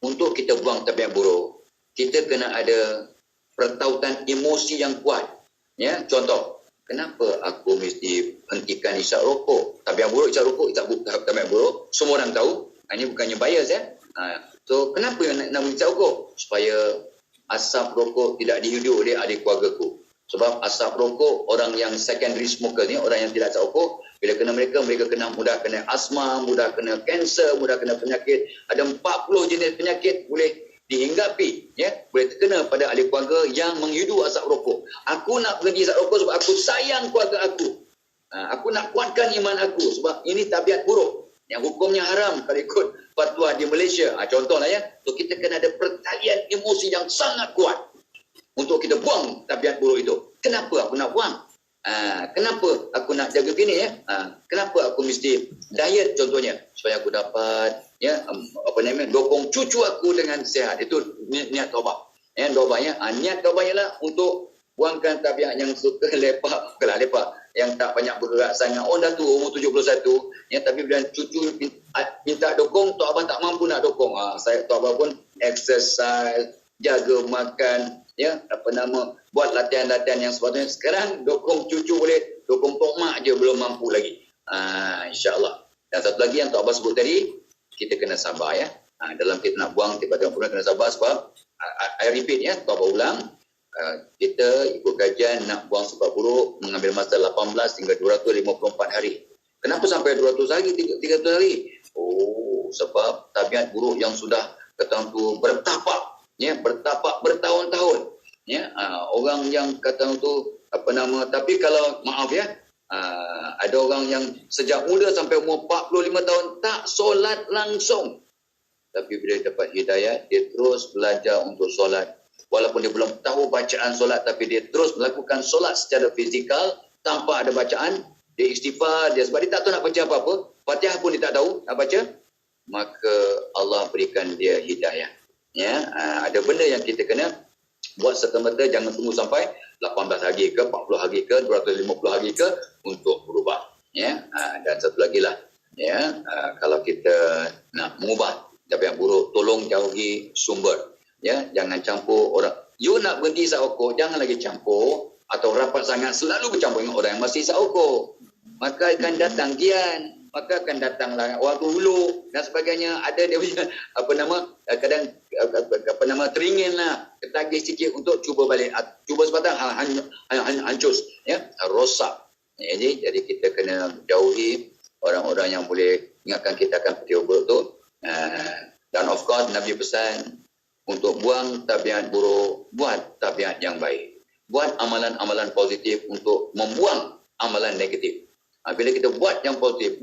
untuk kita buang tabiat buruk, kita kena ada pertautan emosi yang kuat. Ya, contoh, kenapa aku mesti hentikan isap rokok? Tabiat buruk isap rokok, tabiat buruk, semua orang tahu. Ini bukannya bias ya. So, kenapa nak isap rokok? Supaya asap rokok tidak dihidup oleh adik keluargaku. Sebab asap rokok, orang yang secondary smoker ni, orang yang tidak isap rokok, bila kena mereka kena mudah kena asma, mudah kena kanser, mudah kena penyakit. Ada 40 jenis penyakit boleh dihinggapi, ya, boleh terkena pada ahli keluarga yang menghidu asap rokok. Aku nak berhenti asap rokok sebab aku sayang keluarga aku. Aku nak kuatkan iman aku sebab ini tabiat buruk yang hukumnya haram kalau ikut fatwa di Malaysia. Contohlah ya, so kita kena ada pertalian emosi yang sangat kuat untuk kita buang tabiat buruk itu. Kenapa aku nak buang? Kenapa aku nak jaga gini ya? Kenapa aku mesti diet contohnya supaya aku dapat ya dokong cucu aku dengan sihat. Itu niat taubat. Ya, taubat ya. Niat taubat ialah untuk buangkan tabiat yang suka lepak, bukanlah lepak, yang tak banyak bergerak sangat. Oh dah tua umur 71 ya, tapi bila cucu minta dokong, tok abang tak mampu nak dokong. Saya tok abang pun exercise, jaga makan ya, buat latihan-latihan yang sepatutnya. Sekarang dokong cucu boleh, dokong tok mak je belum mampu lagi. InsyaAllah. Dan satu lagi yang tok abang sebut tadi, kita kena sabar ya. Dalam kita nak buang tiba-tiba kena sabar, sebab I repeat ya, tok abang ulang. Kita ikut kajian nak buang sifat buruk mengambil masa 18 hingga 254 hari. Kenapa sampai 200 hari, 300 hari? Oh, sebab tabiat buruk yang sudah kata tu bertapak bertahun-tahun. Ya, orang yang kata tu tapi kalau maaf ya, ada orang yang sejak muda sampai umur 45 tahun tak solat langsung. Tapi bila dapat hidayah, dia terus belajar untuk solat. Walaupun dia belum tahu bacaan solat, tapi dia terus melakukan solat secara fizikal tanpa ada bacaan. Dia istighfar, sebab dia tak tahu nak baca apa-apa. Fatihah pun dia tak tahu nak baca. Maka Allah berikan dia hidayah. Ya, ada benda yang kita kena buat serta-merta, jangan tunggu sampai 18 hari ke, 40 hari ke, 250 hari ke untuk berubah. Ya, dan satu lagi lah. Ya, kalau kita nak mengubah tabiat buruk, tolong jauhi sumber. Ya, jangan campur orang. You nak berhenti isap rokok, jangan lagi campur atau rapat sangat selalu bercampur dengan orang yang masih isap rokok. Maka akan datang gian, maka akan datanglah waktu hulu dan sebagainya. Ada dia punya kadang teringin lah, ketagih sikit untuk cuba balik, cuba sebatang hancur ya, rosak. Jadi kita kena jauhi orang-orang yang boleh ingatkan kita akan petir buruk tu. Dan of course Nabi pesan untuk buang tabiat buruk, buat tabiat yang baik. Buat amalan-amalan positif untuk membuang amalan negatif. Bila kita buat yang positif,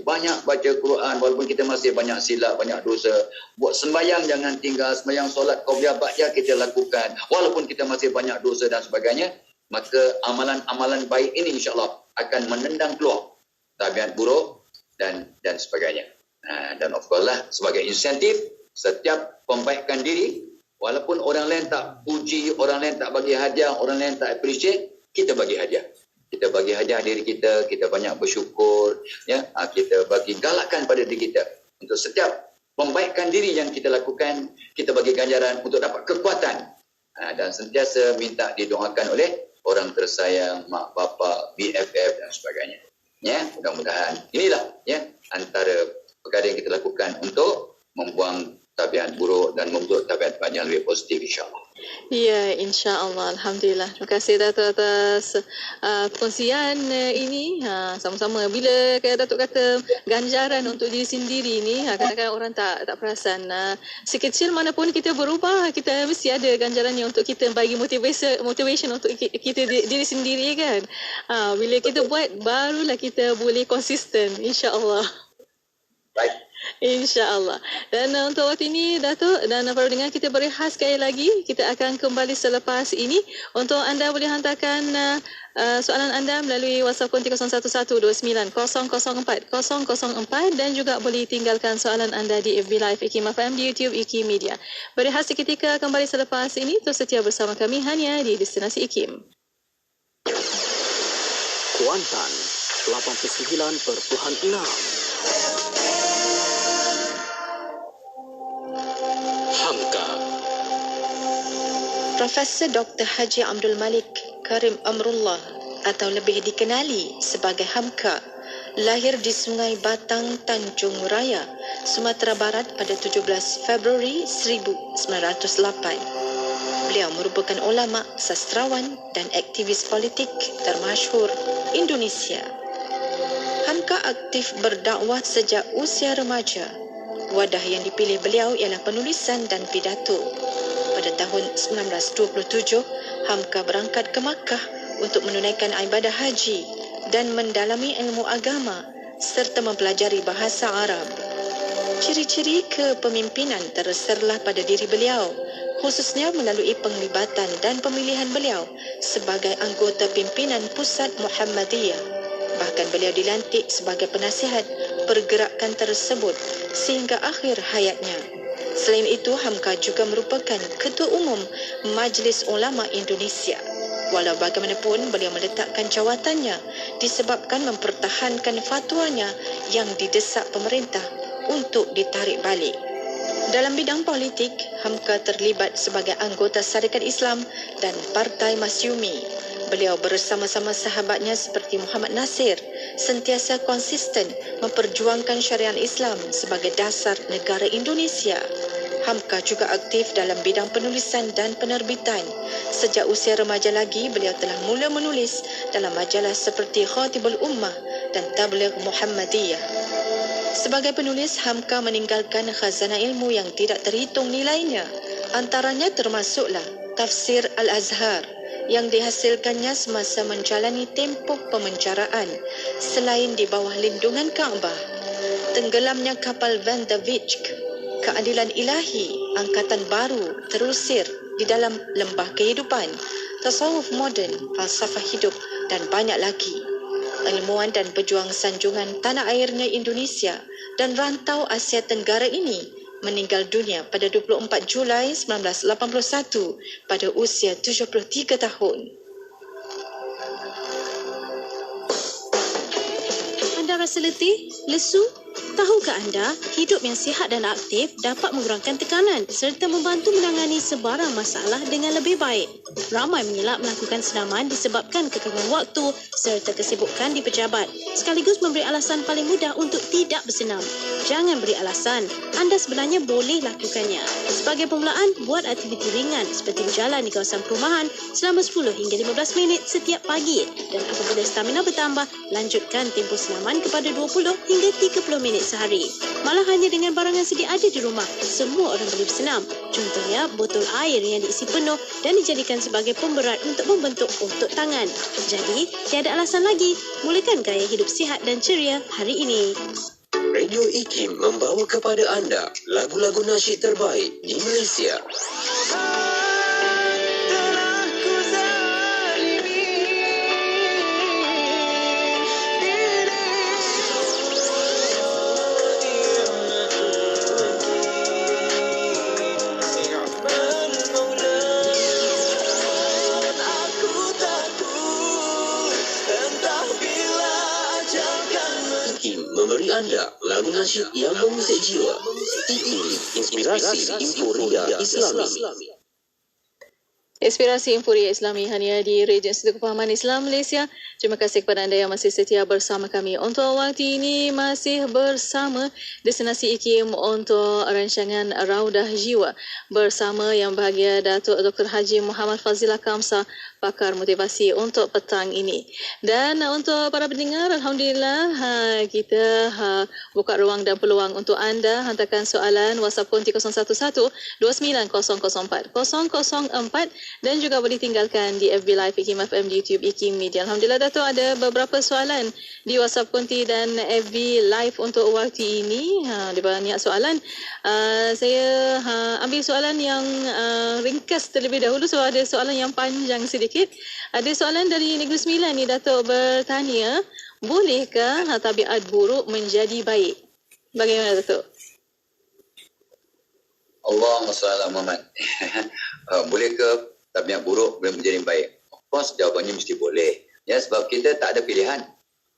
banyak baca Quran walaupun kita masih banyak silap, banyak dosa. Buat sembahyang jangan tinggal, sembahyang solat qabliyah ba'diyah kita lakukan walaupun kita masih banyak dosa dan sebagainya. Maka amalan-amalan baik ini insya-Allah akan menendang keluar tabiat buruk dan sebagainya. Dan of course lah, sebagai insentif, setiap pembaikan diri, walaupun orang lain tak puji, orang lain tak bagi hadiah, orang lain tak appreciate, kita bagi hadiah. Kita bagi hadiah diri kita, kita banyak bersyukur, ya, kita bagi galakan pada diri kita. Untuk setiap pembaikan diri yang kita lakukan, kita bagi ganjaran untuk dapat kekuatan. Dan sentiasa minta didoakan oleh orang tersayang, mak bapa, BFF dan sebagainya. Ya, mudah-mudahan inilah ya antara perkara yang kita lakukan untuk membuang tabiat buruk dan membentuk tabiat yang lebih positif insya-Allah. Ya, insya-Allah. Alhamdulillah. Terima kasih Datuk atas perkongsian ini. Sama-sama bila Datuk kata ganjaran untuk diri sendiri ni, kadang-kadang orang tak perasan. Sekecil manapun kita berubah, kita mesti ada ganjarannya untuk kita bagi motivation untuk kita diri sendiri kan. Bila kita buat, barulah kita boleh konsisten insya-Allah. Baik. InsyaAllah. Dan untuk waktu ini Datuk dan para pendengar, kita berehat sekali lagi. Kita akan kembali selepas ini. Untuk anda boleh hantarkan soalan anda melalui WhatsApp konti 01129004 dan juga boleh tinggalkan soalan anda di FB Live IKIM FM, di YouTube IKIM Media. Berehat seketika, kembali selepas ini. Terus setia bersama kami hanya di Destinasi IKIM. Kuantan 89.6. Hamka. Profesor Dr. Haji Abdul Malik Karim Amrullah atau lebih dikenali sebagai Hamka lahir di Sungai Batang, Tanjung Raya, Sumatera Barat pada 17 Februari 1908. Beliau merupakan ulama, sastrawan dan aktivis politik termasyhur Indonesia. Hamka aktif berdakwah sejak usia remaja. Wadah yang dipilih beliau ialah penulisan dan pidato. Pada tahun 1927, Hamka berangkat ke Makkah untuk menunaikan ibadah haji dan mendalami ilmu agama serta mempelajari bahasa Arab. Ciri-ciri kepemimpinan terserlah pada diri beliau, khususnya melalui penglibatan dan pemilihan beliau sebagai anggota pimpinan Pusat Muhammadiyah. Bahkan beliau dilantik sebagai penasihat pergerakan tersebut sehingga akhir hayatnya. Selain itu, Hamka juga merupakan Ketua Umum Majlis Ulama Indonesia. Walau bagaimanapun, beliau meletakkan jawatannya disebabkan mempertahankan fatwanya yang didesak pemerintah untuk ditarik balik. Dalam bidang politik, Hamka terlibat sebagai anggota Syarikat Islam dan Partai Masyumi. Beliau bersama-sama sahabatnya seperti Muhammad Nasir sentiasa konsisten memperjuangkan syariat Islam sebagai dasar negara Indonesia. Hamka juga aktif dalam bidang penulisan dan penerbitan. Sejak usia remaja lagi, beliau telah mula menulis dalam majalah seperti Khatibul Ummah dan Tabligh Muhammadiyah. Sebagai penulis, Hamka meninggalkan khazanah ilmu yang tidak terhitung nilainya. Antaranya termasuklah Tafsir Al-Azhar yang dihasilkannya semasa menjalani tempoh pemenjaraan selain di bawah lindungan Kaabah. Tenggelamnya kapal Van der Wijk, Keadilan Ilahi, Angkatan Baru, Terusir di dalam Lembah Kehidupan, Tasawuf Moden, Falsafah Hidup dan banyak lagi. Ilmuwan dan pejuang sanjungan tanah airnya Indonesia dan rantau Asia Tenggara ini meninggal dunia pada 24 Julai 1981 pada usia 73 tahun. Anda rasa letih, lesu? Tahukah anda, hidup yang sihat dan aktif dapat mengurangkan tekanan serta membantu menangani sebarang masalah dengan lebih baik. Ramai mengelak melakukan senaman disebabkan kekangan waktu serta kesibukan di pejabat, sekaligus memberi alasan paling mudah untuk tidak bersenam. Jangan beri alasan, anda sebenarnya boleh lakukannya. Sebagai permulaan, buat aktiviti ringan seperti berjalan di kawasan perumahan selama 10 hingga 15 minit setiap pagi dan apabila stamina bertambah, lanjutkan tempoh senaman kepada 20 hingga 30 minit sehari. Malah hanya dengan barang yang sedia ada di rumah, semua orang boleh bersenam. Contohnya, botol air yang diisi penuh dan dijadikan sebagai pemberat untuk membentuk otot tangan. Jadi, tiada alasan lagi. Mulakan gaya hidup sihat dan ceria hari ini. Radio IKIM membawa kepada anda lagu-lagu nasyid terbaik di Malaysia. Memberi anda lagu nasyid yang mengusik jiwa. IKIM, inspirasi Inforia Islami. Inspirasi Inforia Islami hanya di Radio Institut Kefahaman Islam Malaysia. Terima kasih kepada anda yang masih setia bersama kami. Untuk waktu ini masih bersama Destinasi IKIM untuk rancangan Raudah Jiwa bersama yang bahagia Datuk Dr. Haji Muhammad Fazilah Kamsah, pakar motivasi untuk petang ini. Dan untuk para pendengar, Alhamdulillah kita buka ruang dan peluang untuk anda. Hantarkan soalan WhatsApp konti 011-2904-004 dan juga boleh tinggalkan di FB Live IKIM FM di YouTube IKIM Media. Alhamdulillah Datuk ada beberapa soalan di WhatsApp konti dan FB Live untuk waktu ini. Ada banyak soalan. Saya ambil soalan yang ringkas terlebih dahulu sebab ada soalan yang panjang sedikit. Ada soalan dari Negeri Sembilan ni, Datuk bertanya, bolehkah tabiat buruk menjadi baik? Bagaimana Datuk? Allahumma salli ala Muhammad. Bolehkah tabiat buruk boleh menjadi baik? Of course, jawapannya mesti boleh. Ya, sebab kita tak ada pilihan.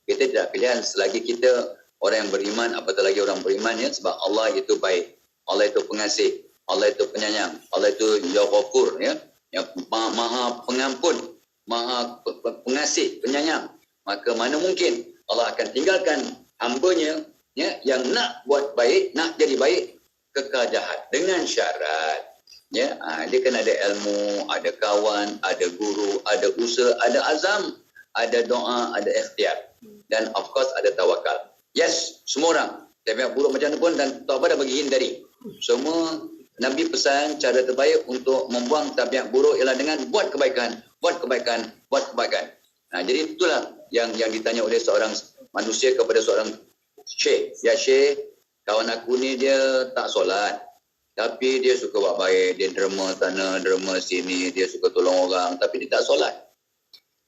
Kita tidak pilihan selagi kita orang yang beriman, apatah lagi orang beriman, ya, sebab Allah itu baik. Allah itu pengasih. Allah itu penyayang. Allah itu Al-Ghafur, ya, yang maha pengampun, maha pengasih, penyayang. Maka mana mungkin Allah akan tinggalkan hamba-Nya, ya, yang nak buat baik, nak jadi baik, kekal jahat dengan syarat, ya, dia kan ada ilmu, ada kawan, ada guru, ada usaha, ada azam, ada doa, ada ikhtiar, dan of course ada tawakal. Yes, semua orang tabiat buruk macam mana pun dan tak apa dah bagi hindari. Semua Nabi pesan cara terbaik untuk membuang tabiat buruk ialah dengan buat kebaikan, buat kebaikan, buat kebaikan. Jadi itulah yang ditanya oleh seorang manusia kepada seorang syekh. Ya syekh, kawan aku ni dia tak solat, tapi dia suka buat baik, dia derma sana, derma sini, dia suka tolong orang, tapi dia tak solat.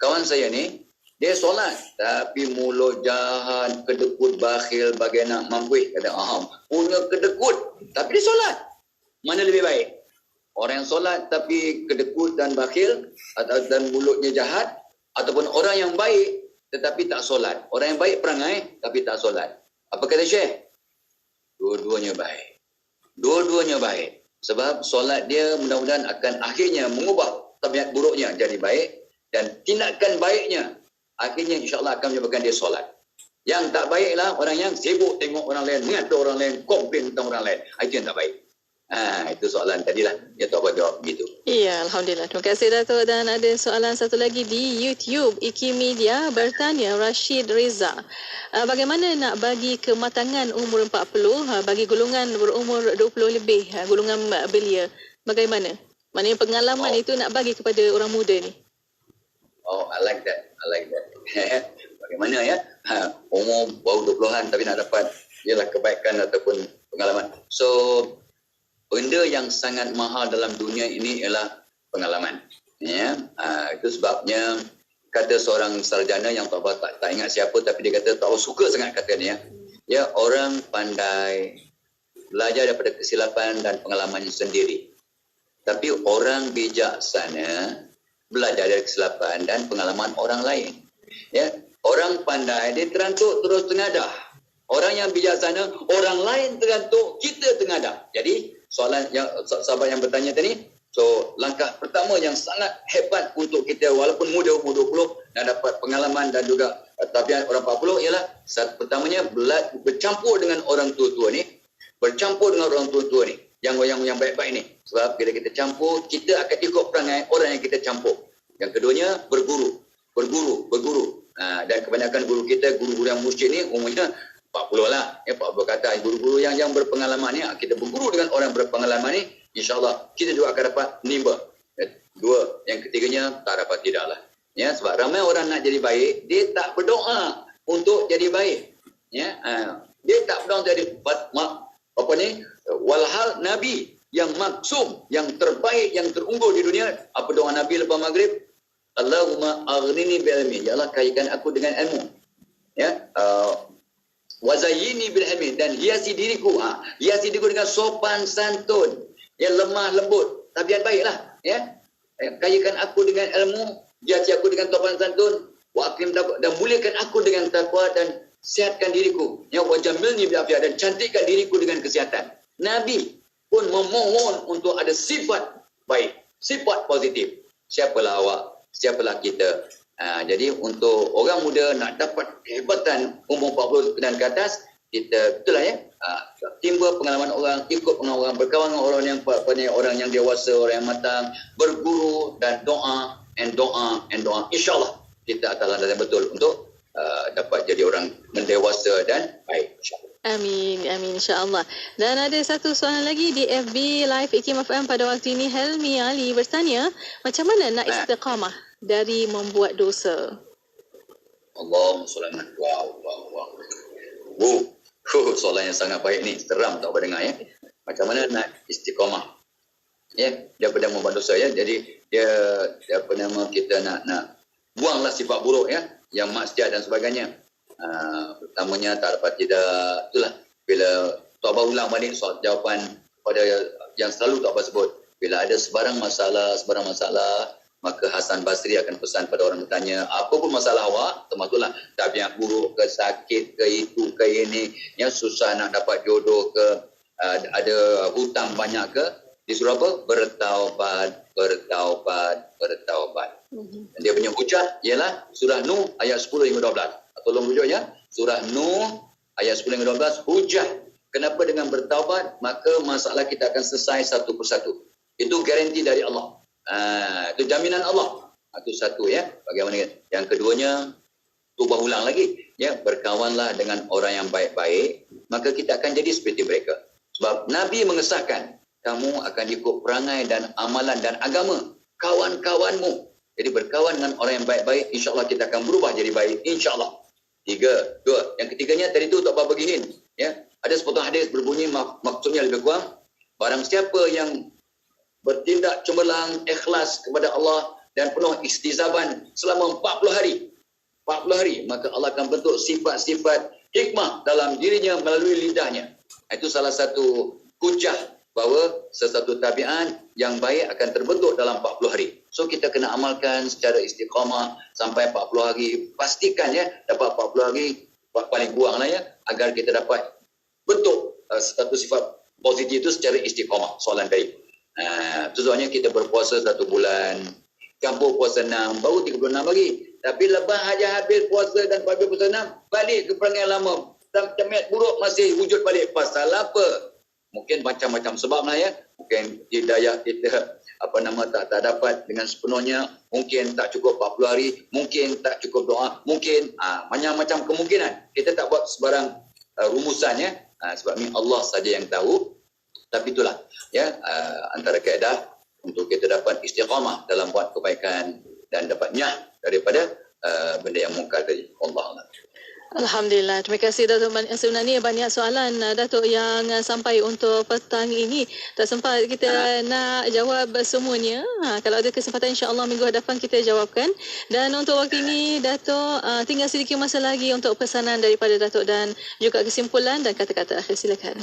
Kawan saya ni, dia solat, tapi mulut jahat, kedekut, bakhil, bagai nak mampu. Kata, punya kedekut, tapi dia solat. Mana lebih baik? Orang yang solat tapi kedekut dan bakhil dan mulutnya jahat, ataupun orang yang baik tetapi tak solat. Orang yang baik perangai tapi tak solat. Apa kata Syekh? Dua-duanya baik. Dua-duanya baik. Sebab solat dia mudah-mudahan akan akhirnya mengubah tabiat buruknya jadi baik, dan tindakan baiknya akhirnya insya-Allah akan menyebabkan dia solat. Yang tak baiklah orang yang sibuk tengok orang lain, mengata orang lain, komplain tentang orang lain. Itu yang tak baik. Itu soalan tadilah. Ya tak apa jawab begitu. Iya, Alhamdulillah. Terima kasih Datuk. Dan ada soalan satu lagi di YouTube. Iki Media bertanya, Rashid Reza. Bagaimana nak bagi kematangan umur 40 bagi golongan berumur 20 lebih, golongan belia? Bagaimana? Maknanya pengalaman itu nak bagi kepada orang muda ni. Oh, I like that. Bagaimana ya? Umur baru 20-an tapi nak dapat ialah kebaikan ataupun pengalaman. So, benda yang sangat mahal dalam dunia ini ialah pengalaman. Ya, itu sebabnya kata seorang sarjana yang tak ingat siapa, tapi dia kata tak suka sangat kata ni ya. Ya, orang pandai belajar daripada kesilapan dan pengalamannya sendiri. Tapi orang bijaksana belajar dari kesilapan dan pengalaman orang lain. Ya, orang pandai dia terantuk terus tengadah. Orang yang bijaksana, orang lain terantuk, kita tengadah. Jadi soalan yang sahabat yang bertanya tadi, so langkah pertama yang sangat hebat untuk kita walaupun muda umur 20 nak dapat pengalaman dan juga tabiat orang 40 ialah pertamanya bercampur dengan orang tua-tua ni, bercampur dengan orang tua-tua ni yang baik-baik ni. Sebab bila kita campur, kita akan ikut perangai orang yang kita campur. Yang keduanya berguru. Dan kebanyakan guru kita, guru-guru yang musyrik ni umumnya 40 lah, 40 kata guru-guru yang berpengalaman ni, kita berguru dengan orang berpengalaman ni, insya-Allah kita juga akan dapat nimba. Dua, yang ketiganya tak dapat tidaklah. Ya, sebab ramai orang nak jadi baik, dia tak berdoa untuk jadi baik. Ya, dia tak berdoa jadi walhal nabi yang maksum, yang terbaik, yang terunggul di dunia, apa doa Nabi lepas maghrib? Allahumma aghnini bi ilmi, ya Allah kayakan aku dengan ilmu. Ya, wazayyini bil ilmi, dan hiasi diriku, hiasi diriku dengan sopan santun, yang lemah lembut, tabiat baiklah, ya. Kayakan aku dengan ilmu, hiasi aku dengan sopan santun, wa aqim taqwa, dan muliakan aku dengan takwa, dan sihatkan diriku, ya, wa jamilni bil afiyah, dan cantikkan diriku dengan kesihatan. Nabi pun memohon untuk ada sifat baik, sifat positif. Siapalah awak, siapalah kita. Jadi untuk orang muda nak dapat kehebatan umur 40 dan ke atas, kita betul lah ya, timba pengalaman orang, ikut pengalaman orang, berkawan dengan orang yang dewasa, orang yang matang, berguru dan doa. InsyaAllah kita akan landas yang betul untuk dapat jadi orang mendewasa dan baik, insyaAllah. Amin, insya-Allah. Dan ada satu soalan lagi di FB Live IKIM FM pada waktu ini. Helmi Ali bertanya, macam mana nak istiqamah dari membuat dosa? Allahumma salli ala soalan yang sangat baik ni, seram tak apa dengar ya. Macam mana nak istiqamah? Ya, daripada membuat dosa ya. Jadi dia apa nama, kita nak buanglah sifat buruk ya, yang maksiat dan sebagainya. Pertamanya tak dapat tidak, itulah bila taubat ulang balik soal jawapan pada yang selalu taubat sebut, bila ada sebarang masalah, maka Hasan Basri akan pesan pada orang bertanya, apa pun masalah awak, termasuklah tabiat buruk ke, sakit ke, itu ke, ini yang susah nak dapat jodoh ke, ada hutang banyak ke, disuruh apa? Bertaubat. Dan dia punya hujah ialah surah Nuh ayat 10 hingga 12. Tolong rujuknya, surah Nuh ayat 10 hingga 12, hujah. Kenapa dengan bertaubat maka masalah kita akan selesai satu persatu. Itu garanti dari Allah. Itu jaminan Allah. Itu satu ya. Bagaimana? Yang keduanya, tubah ulang lagi. Ya, berkawanlah dengan orang yang baik-baik, maka kita akan jadi seperti mereka. Sebab Nabi mengesahkan, kamu akan ikut perangai dan amalan dan agama kawan-kawanmu. Jadi berkawan dengan orang yang baik-baik, insya-Allah kita akan berubah jadi baik, insya-Allah. Dua. Yang ketiganya tadi tu tak apa bagiin. Ya, ada sepotong hadis berbunyi, maksudnya lebih kurang, barang siapa yang bertindak cemerlang, ikhlas kepada Allah dan penuh istizaban selama 40 hari, maka Allah akan bentuk sifat-sifat hikmah dalam dirinya melalui lidahnya. Itu salah satu hujah bahawa sesuatu tabiat yang baik akan terbentuk dalam 40 hari. So kita kena amalkan secara istiqamah sampai 40 hari. Pastikan ya dapat 40 hari paling kurang lah ya, agar kita dapat bentuk satu sifat positif itu secara istiqamah, soalan baik. Contohnya kita berpuasa 1 bulan, campur puasa 6, baru 36 hari. Tapi lepas aja habis puasa dan habis puasa 6, balik ke perangai lama. Tempat buruk masih wujud balik. Pasal apa? Mungkin macam-macam sebab lah ya. Mungkin hidayah kita tak dapat dengan sepenuhnya. Mungkin tak cukup 40 hari. Mungkin tak cukup doa. Mungkin macam-macam kemungkinan. Kita tak buat sebarang rumusan ya. Sebab ni Allah saja yang tahu. Tapi itulah ya antara kaedah untuk kita dapat istiqamah dalam buat kebaikan dan dapat nyah daripada benda yang mungkar tadi. Allah. Alhamdulillah. Terima kasih Datuk. Sebenarnya banyak soalan Datuk yang sampai untuk petang ini. Tak sempat kita nak jawab semuanya. Kalau ada kesempatan insya-Allah minggu hadapan kita jawabkan. Dan untuk waktu ini Datuk tinggal sedikit masa lagi untuk pesanan daripada Datuk dan juga kesimpulan dan kata-kata akhir. Silakan.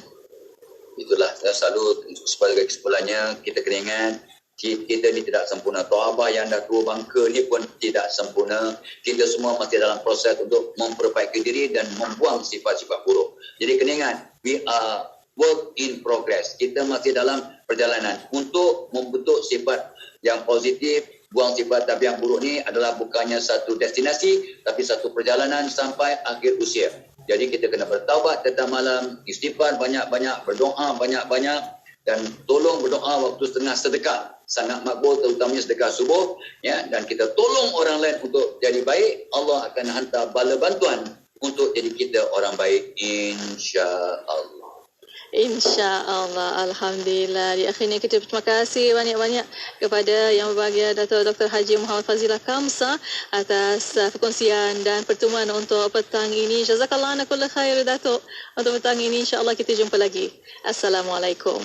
Itulah selalu sebagai kesimpulannya kita kena ingat kita ni tidak sempurna. Tohabah yang dah tua bangka ni pun tidak sempurna. Kita semua masih dalam proses untuk memperbaiki diri dan membuang sifat-sifat buruk. Jadi kena ingat, we are work in progress. Kita masih dalam perjalanan untuk membentuk sifat yang positif. Buang sifat tabiat buruk ni adalah bukannya satu destinasi, tapi satu perjalanan sampai akhir usia. Jadi kita kena bertaubat tetap malam, istighfar banyak-banyak, berdoa banyak-banyak, dan tolong berdoa waktu setengah sedekah. Sangat makbul, terutamanya sedekah subuh. Ya, dan kita tolong orang lain untuk jadi baik. Allah akan hantar bala bantuan untuk jadi kita orang baik. InsyaAllah. InsyaAllah. Alhamdulillah. Di akhirnya kita terima kasih banyak-banyak kepada Yang Berbahagia Datuk Dr. Haji Muhammad Fazilah Kamsa atas perkongsian dan pertemuan untuk petang ini. Jazakallah ana kulla khair Datuk. Untuk petang ini insya-Allah kita jumpa lagi. Assalamualaikum.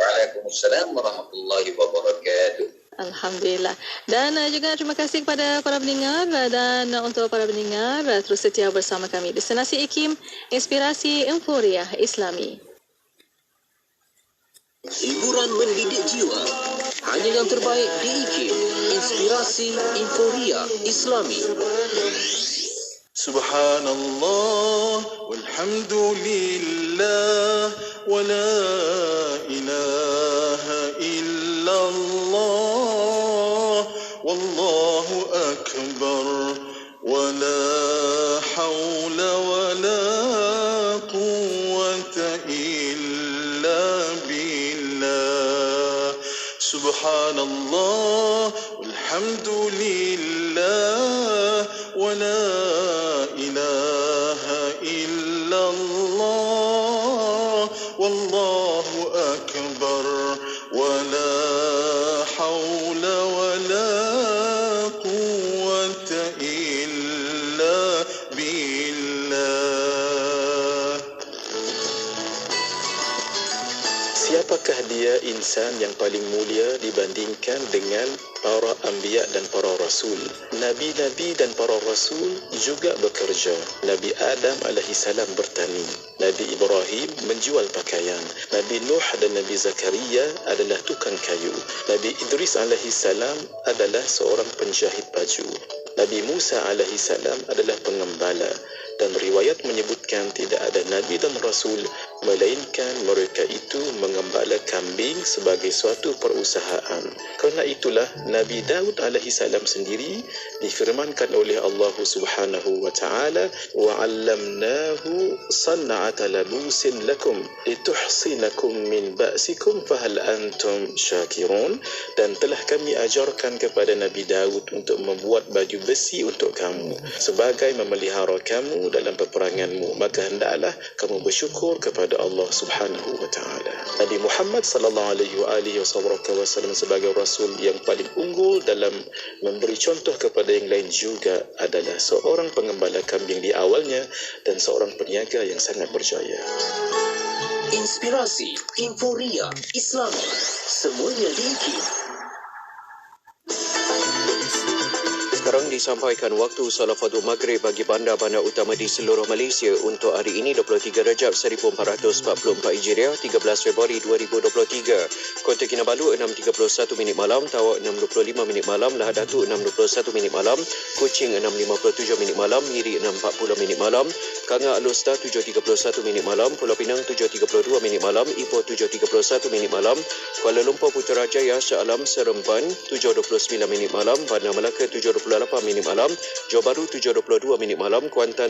Waalaikumsalam warahmatullahi wabarakatuh. Alhamdulillah. Dan juga terima kasih kepada para pendengar dan untuk para pendengar terus setia bersama kami. Destinasi IKIM, Inspirasi Emporia Islami. Hiburan mendidik jiwa. Hanya yang terbaik di IKIM, Inspirasi Emporia Islami. Subhanallah walhamdulillah wa la ilaha illallah wallahu akbar wa la hawla wa la quwwata illa billah. Subhanallah walhamdulillah wa la ilaha illallah wallahu akbar wa la hawla wa la quwwata illa billah. Siapakah dia insan yang paling mulia dibandingkan dengan para anbiya dan para rasul? Nabi-nabi dan para rasul juga bekerja. Nabi Adam alaihissalam bertani. Nabi Ibrahim menjual pakaian. Nabi Nuh dan Nabi Zakaria adalah tukang kayu. Nabi Idris alaihissalam adalah seorang penjahit baju. Nabi Musa alaihissalam adalah pengembala. Dan riwayat menyebutkan tidak ada Nabi dan Rasul melainkan mereka itu mengembala kambing sebagai suatu perusahaan. Kerana itulah Nabi Daud alaihissalam sendiri difirmankan oleh Allah Subhanahu wa taala, wa 'allamnahu san'ata labusin lakum lituhsinakum min ba'sikum fahal antum syakirun. Dan telah kami ajarkan kepada Nabi Daud untuk membuat baju besi untuk kamu sebagai memelihara kamu dalam peperanganmu, maka hendaklah kamu bersyukur kepada Allah Subhanahu wa taala. Nabi Muhammad sallallahu alaihi wasallam sebagai rasul yang paling unggul dalam memberi contoh kepada yang lain juga adalah seorang pengembala kambing di awalnya dan seorang peniaga yang sangat berjaya. Inspirasi Emporia Islami. Semuanya di IKIM. Sekarang disampaikan waktu solat fardu maghrib bagi bandar-bandar utama di seluruh Malaysia untuk hari ini 23 Rejab 1444 Hijriah 13 Februari 2023. Kota Kinabalu 6.31 minit malam, Tawak 6.25 minit malam, Lahad Datu 6.21 minit malam, Kuching 6.57 minit malam, Miri 6.40 minit malam, Kanga Alustar 7.31 minit malam, Pulau Pinang 7.32 minit malam, Ipoh 7.31 minit malam, Kuala Lumpur Putrajaya Shah Alam Seremban 7.29 minit malam, Bandar Melaka 7.28 minit malam, Johor Bahru 7.22 minit malam, Kuantan